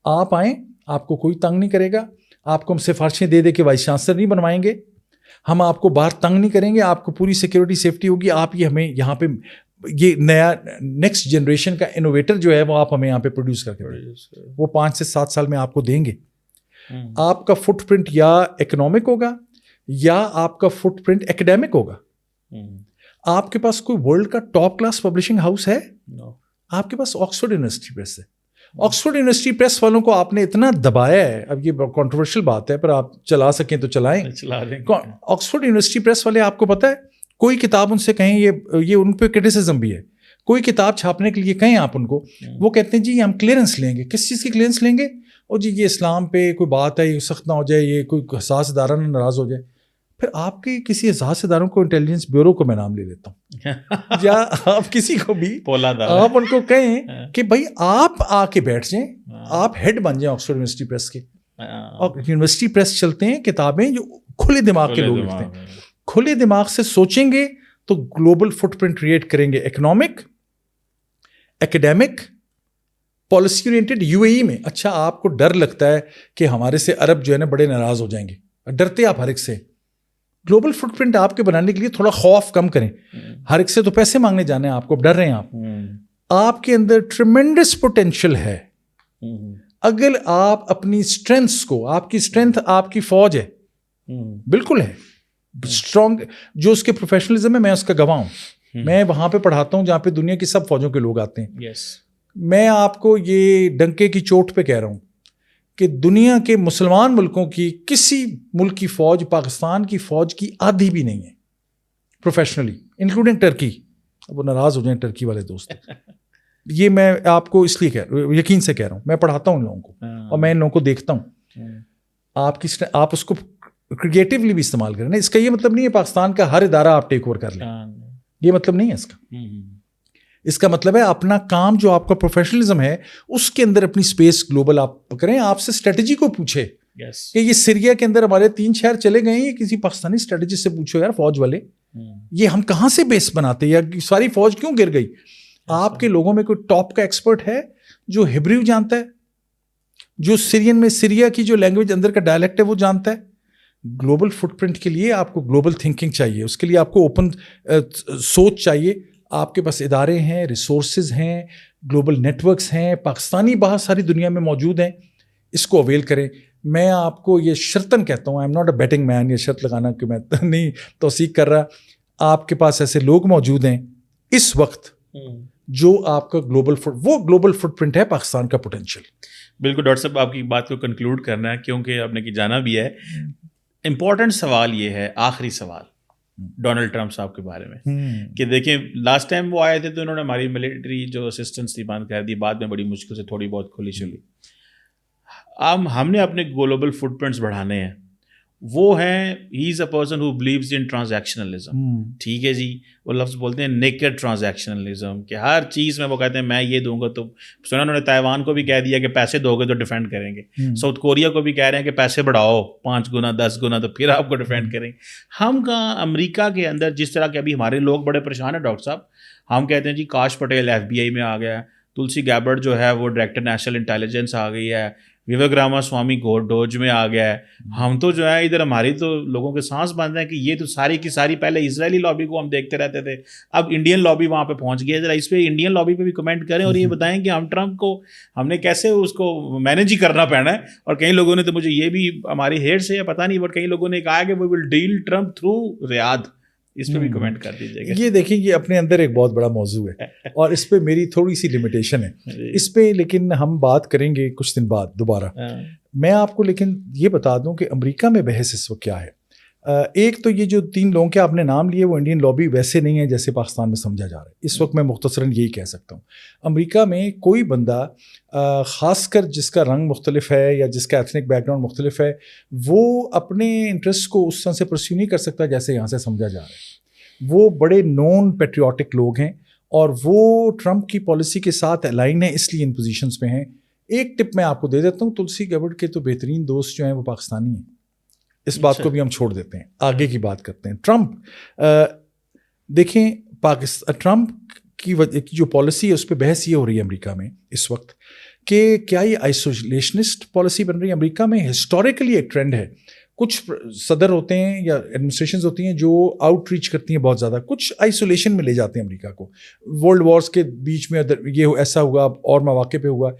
آپ آئیں, آپ کو کوئی تنگ نہیں کرے گا, آپ کو ہم سفارشیں دے دے کے وائس چانسلر نہیں بنوائیں گے, ہم آپ کو باہر تنگ نہیں کریں گے, آپ کو پوری سیکیورٹی سیفٹی ہوگی. آپ یہ ہمیں یہاں پہ یہ نیا نیکسٹ جنریشن کا انوویٹر جو ہے وہ آپ ہمیں یہاں پہ پروڈیوس کر کے وہ 5 سے 7 سال میں آپ کو دیں گے. آپ کا فٹ پرنٹ یا اکنامک ہوگا یا آپ کا فٹ پرنٹ ایکڈیمک ہوگا. آپ کے پاس کوئی ورلڈ کا ٹاپ کلاس پبلشنگ ہاؤس ہے؟ آپ کے پاس آکسفورڈ یونیورسٹی پریس ہے. آکسفورڈ یونیورسٹی پریس والوں کو آپ نے اتنا دبایا ہے, اب یہ کنٹروورشل بات ہے پر آپ چلا سکیں تو چلائیں. آکسفورڈ یونیورسٹی پریس والے آپ کو پتہ ہے کوئی کتاب ان سے کہیں, یہ ان پہ کرٹیسزم بھی ہے, کوئی کتاب چھاپنے کے لیے کہیں آپ ان کو, وہ کہتے ہیں جی ہم کلیئرنس لیں گے. کس چیز کی کلیئرنس لیں گے؟ اور جی یہ اسلام پہ کوئی بات ہے, یہ سخت نہ ہو جائے, یہ کوئی حساس ادارہ نہ ناراض ہو جائے. پھر آپ کے کسی حساس اداروں کو انٹیلیجنس بیورو کو میں نام لے لیتا ہوں یا آپ کسی کو بھی آپ ان کو کہیں کہ بھائی آپ آ کے بیٹھ جائیں, آپ ہیڈ بن جائیں آکسفورڈ یونیورسٹی پریس کے. اور یونیورسٹی پریس چلتے ہیں کتابیں جو کھلے دماغ کے لوگ لکھتے ہیں, کھلے دماغ سے سوچیں گے تو گلوبل فٹ پرنٹ کریٹ کریں گے. Economic, academic, policy oriented. UAE میں اچھا آپ کو ڈر لگتا ہے کہ ہمارے سے عرب جو ہے نا بڑے ناراض ہو جائیں گے, ڈرتے آپ ہر ایک سے. گلوبل فٹ پرنٹ آپ کے بنانے کے لیے تھوڑا خوف کم کریں. ہر ایک سے تو پیسے مانگنے جانے ہیں آپ کو, ڈر رہے ہیں آپ کے اندر ٹریمنڈس پوٹینشیل ہے. اگر آپ اپنی اسٹرینتھس کو, آپ کی اسٹرینتھ آپ کی فوج ہے, بالکل ہے اسٹرانگ, جو اس کے پروفیشنلزم ہے میں اس کا گواہ ہوں. میں وہاں پہ پڑھاتا ہوں جہاں پہ دنیا کی سب فوجوں کے لوگ آتے ہیں. میں آپ کو یہ ڈنکے کی چوٹ پہ کہہ رہا ہوں کہ دنیا کے مسلمان ملکوں کی کسی ملک کی فوج پاکستان کی فوج کی آدھی بھی نہیں ہے پروفیشنلی, انکلوڈنگ ٹرکی. اب وہ ناراض ہو جائیں ٹرکی والے دوست, یہ میں آپ کو اس لیے یقین سے کہہ رہا ہوں, میں پڑھاتا ہوں ان لوگوں کو اور میں ان لوگوں کو دیکھتا ہوں. آپ اس کو کریٹیولی بھی استعمال کریں نا. اس کا یہ مطلب نہیں ہے پاکستان کا ہر ادارہ آپ ٹیک اوور کر لیں, یہ مطلب نہیں ہے اس کا. اس کا مطلب ہے اپنا کام جو آپ کا پروفیشنلزم ہے اس کے اندر اپنی اسپیس گلوبل آپ کریں. آپ سے اسٹریٹجی کو پوچھے کہ یہ سریا کے اندر ہمارے 3 شہر چلے گئے ہیں, یہ کسی پاکستانی اسٹریٹجسٹ سے پوچھو یار فوج والے یہ ہم کہاں سے بیس بناتے یا ساری فوج کیوں گر گئی. آپ کے لوگوں میں کوئی ٹاپ کا ایکسپرٹ ہے جو ہبریو جانتا ہے, جو سیرین میں سریا کی جو لینگویج اندر کا ڈائلیکٹ ہے وہ جانتا ہے. گلوبل فٹ پرنٹ کے لیے آپ کو گلوبل تھنکنگ چاہیے, اس کے لیے آپ کو اوپن سوچ چاہیے. آپ کے پاس ادارے ہیں, ریسورسز ہیں, گلوبل نیٹورکس ہیں, پاکستانی باہر ساری دنیا میں موجود ہیں, اس کو اویل کریں. میں آپ کو یہ شرطن کہتا ہوں, I am not a betting man, یہ شرط لگانا کہ میں نہیں توثیق کر رہا, آپ کے پاس ایسے لوگ موجود ہیں اس وقت جو آپ کا گلوبل فٹ پرنٹ ہے پاکستان کا پوٹینشیل. بالکل ڈاکٹر صاحب, آپ کی بات کو کنکلوڈ کرنا ہے کیونکہ آپ نے کہ جانا بھی ہے. امپورٹنٹ سوال یہ ہے, آخری سوال, ڈونلڈ ٹرمپ صاحب کے بارے میں کہ دیکھیں لاسٹ ٹائم وہ آئے تھے تو انہوں نے ہماری ملٹری جو اسسٹنس تھی بند کر دی, بعد میں بڑی مشکل سے تھوڑی بہت کھلی چلی. اب ہم نے اپنے گلوبل فٹ پرنٹس بڑھانے ہیں. وہ ہیں ہی is a person who believes in ٹرانزیکشنلزم. ٹھیک ہے جی, وہ لفظ بولتے ہیں نیکڈ ٹرانزیکشنلزم کہ ہر چیز میں وہ کہتے ہیں میں یہ دوں گا تو سنا انہوں نے تائیوان کو بھی کہہ دیا کہ پیسے دو گے تو ڈیفینڈ کریں گے. ساؤتھ کوریا کو بھی کہہ رہے ہیں کہ پیسے بڑھاؤ 5 گنا 10 گنا تو پھر آپ کو ڈیفینڈ کریں گے. ہم کہاں امریکہ کے اندر جس طرح کے ابھی ہمارے لوگ بڑے پریشان ہیں ڈاکٹر صاحب, ہم کہتے ہیں جی کاش پٹیل FBI میں آ گیا, تلسی گیبرٹ جو ہے وہ ڈائریکٹر نیشنل انٹیلیجنس آ گئی ہے, وویک راما سوامی ڈوج میں آ گیا ہے. ہم تو جو ہے ادھر ہماری تو لوگوں کے سانس بند ہیں کہ یہ تو ساری کی ساری پہلے اسرائیلی لابی کو ہم دیکھتے رہتے تھے, اب انڈین لابی وہاں پہ پہنچ گئی ہے. ذرا اس پہ انڈین لابی پہ بھی کمنٹ کریں اور یہ بتائیں کہ ہم ٹرمپ کو ہم نے کیسے اس کو مینیج ہی کرنا پڑنا ہے. اور کئی لوگوں نے تو مجھے یہ بھی ہماری ہیڈ سے پتہ نہیں بٹ کئی لوگوں نے کہا کہ وی ول ڈیل ٹرمپ تھرو ریاض. اس پہ بھی کمنٹ کر دیجیے گا. یہ دیکھیں یہ اپنے اندر ایک بہت بڑا موضوع ہے اور اس پہ میری تھوڑی سی لمیٹیشن ہے اس پہ, لیکن ہم بات کریں گے کچھ دن بعد دوبارہ. میں آپ کو لیکن یہ بتا دوں کہ امریکہ میں بحث اس وقت کیا ہے. ایک تو یہ جو 3 لوگوں کے آپ نے نام لیے وہ انڈین لابی ویسے نہیں ہے جیسے پاکستان میں سمجھا جا رہا ہے. اس وقت میں مختصراً یہی کہہ سکتا ہوں, امریکہ میں کوئی بندہ خاص کر جس کا رنگ مختلف ہے یا جس کا ایتھنک بیک گراؤنڈ مختلف ہے وہ اپنے انٹرسٹ کو اس طرح سے پرسیو نہیں کر سکتا جیسے یہاں سے سمجھا جا رہا ہے. وہ بڑے نون پیٹریوٹک لوگ ہیں اور وہ ٹرمپ کی پالیسی کے ساتھ الائن ہیں, اس لیے ان پوزیشنز پہ ہیں. ایک ٹپ میں آپ کو دے دیتا ہوں, تلسی گیبرٹ کے تو بہترین دوست جو ہیں وہ پاکستانی ہیں. اس بات کو بھی ہم چھوڑ دیتے ہیں, آگے کی بات کرتے ہیں. ٹرمپ دیکھیں ٹرمپ کی جو پالیسی ہے اس پہ بحث یہ ہو رہی ہے امریکہ میں اس وقت کہ کیا یہ آئسولیشنسٹ پالیسی بن رہی ہے. امریکہ میں ہسٹوریکلی ایک ٹرینڈ ہے, کچھ صدر ہوتے ہیں یا ایڈمنسٹریشنز ہوتی ہیں جو آؤٹ ریچ کرتی ہیں بہت زیادہ, کچھ آئسولیشن میں لے جاتے ہیں امریکہ کو. ورلڈ وارز کے بیچ میں یہ ایسا ہوا اور مواقع پہ ہوا.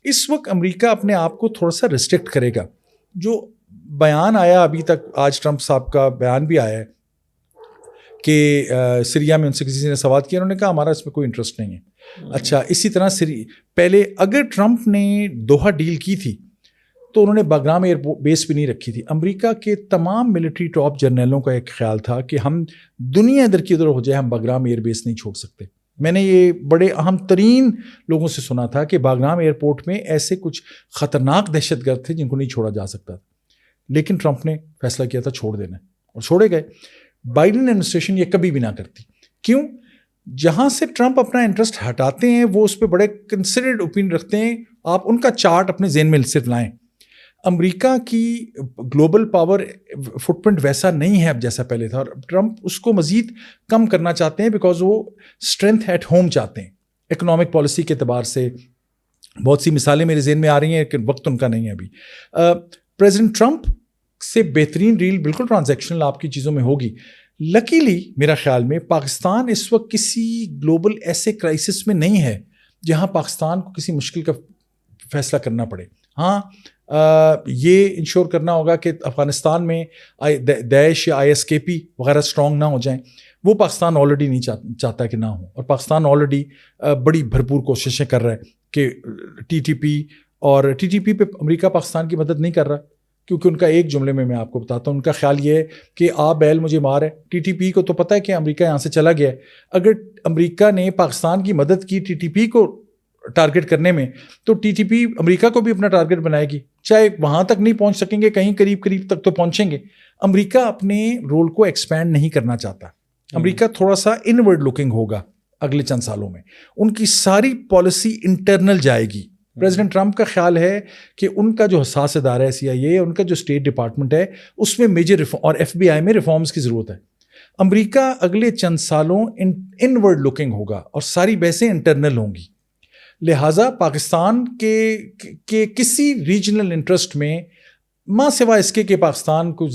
اس وقت امریکہ اپنے آپ کو تھوڑا سا ریسٹرکٹ کرے گا. جو بیان آیا ابھی تک, آج ٹرمپ صاحب کا بیان بھی آیا ہے کہ سیریا میں ان سے کسی نے سوال کیا, انہوں نے کہا ہمارا اس میں کوئی انٹرسٹ نہیں ہے. اچھا, اسی طرح پہلے اگر ٹرمپ نے دوحہ ڈیل کی تھی تو انہوں نے باگرام ایئر بیس بھی نہیں رکھی تھی. امریکہ کے تمام ملٹری ٹاپ جرنیلوں کا ایک خیال تھا کہ ہم دنیا ادھر کی ادھر ہو جائے, ہم باگرام ایئر بیس نہیں چھوڑ سکتے. میں نے یہ بڑے اہم ترین لوگوں سے سنا تھا کہ باگرام ایئرپورٹ میں ایسے کچھ خطرناک دہشت گرد تھے جن کو نہیں چھوڑا جا سکتا تھا, لیکن ٹرمپ نے فیصلہ کیا تھا چھوڑ دینا اور چھوڑے گئے. بائیڈن ایڈمنسٹریشن یہ کبھی بھی نہ کرتی. کیوں؟ جہاں سے ٹرمپ اپنا انٹرسٹ ہٹاتے ہیں وہ اس پہ بڑے کنسیڈرڈ اوپینین رکھتے ہیں. آپ ان کا چارٹ اپنے ذہن میں صرف لائیں. امریکہ کی گلوبل پاور فٹ پرنٹ ویسا نہیں ہے اب جیسا پہلے تھا, اور ٹرمپ اس کو مزید کم کرنا چاہتے ہیں بیکاز وہ اسٹرینتھ ایٹ ہوم چاہتے ہیں. اکنامک پالیسی کے اعتبار سے بہت سی مثالیں میرے ذہن میں آ رہی ہیں لیکن وقت ان کا نہیں ہے ابھی. پریزیڈنٹ ٹرمپ سے بہترین ڈیل بالکل ٹرانزیکشنل آپ کی چیزوں میں ہوگی. لکیلی میرا خیال میں پاکستان اس وقت کسی گلوبل ایسے کرائسس میں نہیں ہے جہاں پاکستان کو کسی مشکل کا فیصلہ کرنا پڑے. ہاں یہ انشور کرنا ہوگا کہ افغانستان میں داعش یا ISKP وغیرہ اسٹرانگ نہ ہو جائیں. وہ پاکستان آلریڈی نہیں چاہتا کہ نہ ہو, اور پاکستان آلریڈی بڑی بھرپور کوششیں کر رہا ہے کہ TTP پہ امریکہ پاکستان کی مدد نہیں کر رہا, کیونکہ ان کا ایک جملے میں آپ کو بتاتا ہوں, ان کا خیال یہ ہے کہ بیل مجھے مار ہے. TTP کو تو پتہ ہے کہ امریکہ یہاں سے چلا گیا ہے. اگر امریکہ نے پاکستان کی مدد کی TTP کو ٹارگٹ کرنے میں تو TTP امریکہ کو بھی اپنا ٹارگٹ بنائے گی. چاہے وہاں تک نہیں پہنچ سکیں گے, کہیں قریب تک تو پہنچیں گے. امریکہ اپنے رول کو ایکسپینڈ نہیں کرنا چاہتا. امریکہ تھوڑا سا انورڈ لکنگ ہوگا اگلے چند سالوں میں. ان کی ساری پالیسی انٹرنل جائے گی. پریزیڈنٹ ٹرمپ کا خیال ہے کہ ان کا جو حساس ادارہ ہے CIA, ان کا جو اسٹیٹ ڈپارٹمنٹ ہے, اس میں میجر اور FBI میں ریفارمز کی ضرورت ہے. امریکہ اگلے چند سالوں انورڈ لکنگ ہوگا اور ساری بحثیں انٹرنل ہوں گی. لہٰذا پاکستان کے کسی ریجنل انٹرسٹ میں ماں سوا اس کے کہ پاکستان کو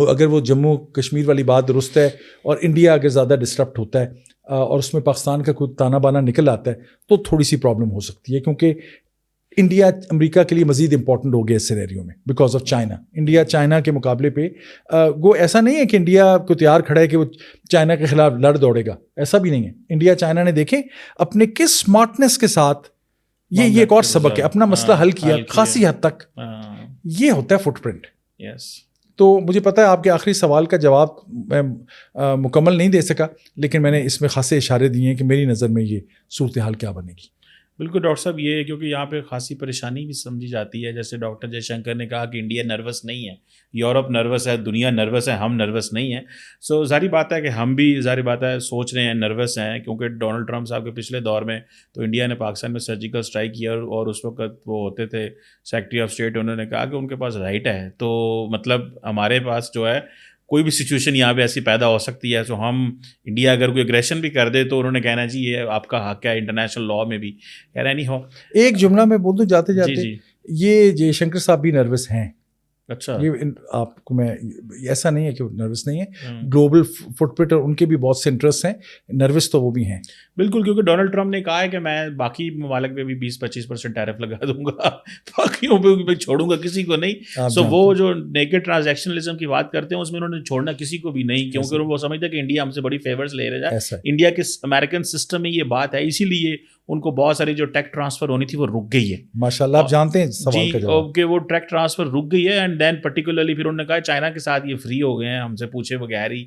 اگر وہ جموں کشمیر والی بات درست ہے اور انڈیا اگر زیادہ ڈسٹرپٹ ہوتا ہے اور اس میں پاکستان کا کوئی تانا بانا نکل آتا ہے تو تھوڑی سی پرابلم ہو سکتی ہے, کیونکہ انڈیا امریکہ کے لیے مزید امپورٹنٹ ہو گیا اس سینیریو میں because of China. India China کے مقابلے پہ وہ ایسا نہیں ہے کہ انڈیا کو تیار کھڑا ہے کہ وہ چائنا کے خلاف لڑ دوڑے گا, ایسا بھی نہیں ہے. انڈیا چائنا نے دیکھیں اپنے کس اسمارٹنیس کے ساتھ یہ ایک اور سبق ہے, اپنا مسئلہ حل کیا خاصی حد تک. یہ ہوتا ہے فٹ پرنٹ. تو مجھے پتہ ہے آپ کے آخری سوال کا جواب میں مکمل نہیں دے سکا، لیکن میں نے اس میں خاصے اشارے دیے ہیں کہ میری نظر میں یہ صورتحال کیا بنے گی. بالکل ڈاکٹر صاحب، یہ ہے کیونکہ یہاں پہ خاصی پریشانی بھی سمجھی جاتی ہے. جیسے ڈاکٹر جے شنکر نے کہا کہ انڈیا نروس نہیں ہے، یورپ نروس ہے، دنیا نروس ہے، ہم نروس نہیں ہیں. سو ظاہری بات ہے کہ ہم بھی ظاہری بات ہے سوچ رہے ہیں، نروس ہیں، کیونکہ ڈونلڈ ٹرمپ صاحب کے پچھلے دور میں تو انڈیا نے پاکستان میں سرجیکل اسٹرائک کیا، اور اس وقت وہ ہوتے تھے سیکرٹری آف اسٹیٹ، انہوں نے کہا کہ ان کے پاس رائٹ ہے. تو مطلب ہمارے پاس جو ہے کوئی بھی سچویشن یہاں پہ ایسی پیدا ہو سکتی ہے. سو ہم انڈیا اگر کوئی اگریشن بھی کر دے تو انہوں نے کہنا جی یہ آپ کا حق ہے، انٹرنیشنل لاء میں بھی کہہ رہے نہیں ہو. ایک جملہ میں بول دوں جاتے جی جاتے، جی. یہ جے شنکر صاحب بھی نروس ہیں. اچھا. یہ آپ کو میں ایسا نہیں ہے کہ وہ نروس نہیں ہے، گلوبل فٹ پرنٹ اور ان کے بھی بہت سے انٹرسٹ ہیں، نروس تو وہ بھی ہیں. بالکل، کیونکہ ڈونلڈ ٹرمپ نے کہا ہے کہ میں باقی ممالک پہ بھی 20-25% ٹیرف لگا دوں گا، باقیوں پہ میں چھوڑوں گا کسی کو نہیں. سو وہ جو نیکڈ ٹرانزیکشنلزم کی بات کرتے ہیں اس میں انہوں نے چھوڑنا کسی کو بھی نہیں، کیونکہ وہ سمجھتے ہیں کہ انڈیا ہم سے بڑی فیورز لے رہا ہے. انڈیا کے امریکن سسٹم میں یہ بات ہے، اسی لیے ان کو بہت ساری جو ٹیک ٹرانسفر ہونی تھی وہ رک گئی ہے. ماشاء اللہ، آپ جانتے ہیں سوال کا جواب کہ وہ ٹیک ٹرانسفر رک گئی ہے. اینڈ دین پرٹیکولرلی پھر انہوں نے کہا چائنا کے ساتھ یہ فری ہو گئے ہیں ہم سے پوچھے بغیر ہی.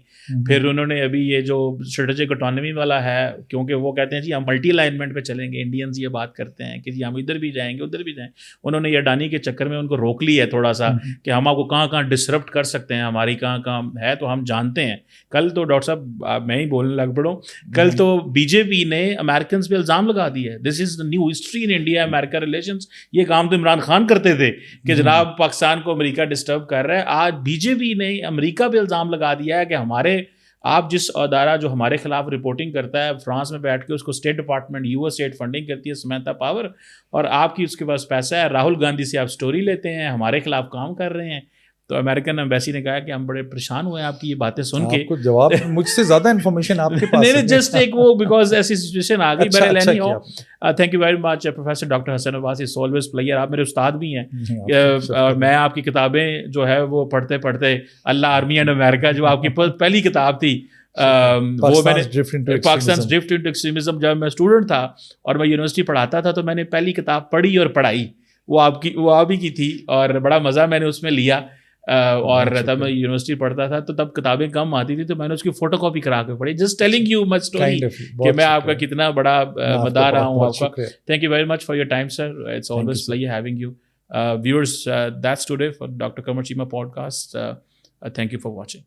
پھر انہوں نے ابھی یہ جو اسٹریٹجک اٹانومی والا ہے، کیونکہ وہ کہتے ہیں جی ہم ملٹی الائنمنٹ پہ چلیں گے، انڈینز یہ بات کرتے ہیں کہ جی ہم ادھر بھی جائیں گے ادھر بھی جائیں. انہوں نے یہ اڈانی کے چکر میں ان کو روک لی ہے تھوڑا سا کہ ہم آپ کو کہاں کہاں ڈسرپٹ کر سکتے ہیں، ہماری کہاں کہاں ہے تو ہم جانتے ہیں. کل تو ڈاکٹر صاحب میں ہی بولنے لگ پڑوں، کل تو بی جے پی نے امریکنز پہ الزام لگا دیا ہے. This is the new history in India America relations. یہ کام تو عمران خان کرتے تھے کہ جناب پاکستان کو امریکہ ڈسٹرب کر رہا ہے. آج بی جے پی نے امریکہ پہ الزام لگا دیا ہے کہ ہمارے آپ جس ادارہ جو ہمارے خلاف رپورٹنگ کرتا ہے فرانس میں بیٹھ کے، اس کو state department U S state funding کرتی ہے سمیتا پاور، اور آپ کی اس کے پاس پیسہ ہے، راہل گاندھی سے آپ سٹوری لیتے ہیں، ہمارے خلاف کام کر رہے ہیں. تو امریکن ایمبیسی نے کہا کہ ہم بڑے پریشان ہوئے ہیں آپ کی یہ باتیں سن کے. آپ کو جواب مجھ سے زیادہ انفارمیشن آپ کے پاس نہیں، جسٹ ایک وہ بیکاز ایسی سچویشن آ گئی. بہرحال ہو. Thank you very much professor doctor Hassan Abbas, is always player. آپ میرے استاد بھی ہیں. میں آپ کی کتابیں جو ہے وہ پڑھتے پڑھتے، اللہ آرمی اینڈ امریکہ جو آپ کی پہلی کتاب تھی، وہ میں نے پاکستان ڈرفٹ انٹو ایکسٹریمزم، جب میں اسٹوڈنٹ تھا اور میں یونیورسٹی پڑھاتا تھا تو میں نے پہلی کتاب پڑھی اور پڑھائی، وہ آپ ہی کی تھی، اور بڑا مزہ میں نے اس میں لیا. اور تب میں یونیورسٹی پڑھتا تھا تو تب کتابیں کم آتی تھی تو میں نے اس کی فوٹو کاپی کرا کے پڑھی. Just telling you much story کہ میں آپ کا کتنا بڑا مداح رہا ہوں آپ کا. Thank you very much for your time sir. It's always pleasure having you. Viewers, that's today for Dr. Qamar Cheema podcast. Thank you for watching.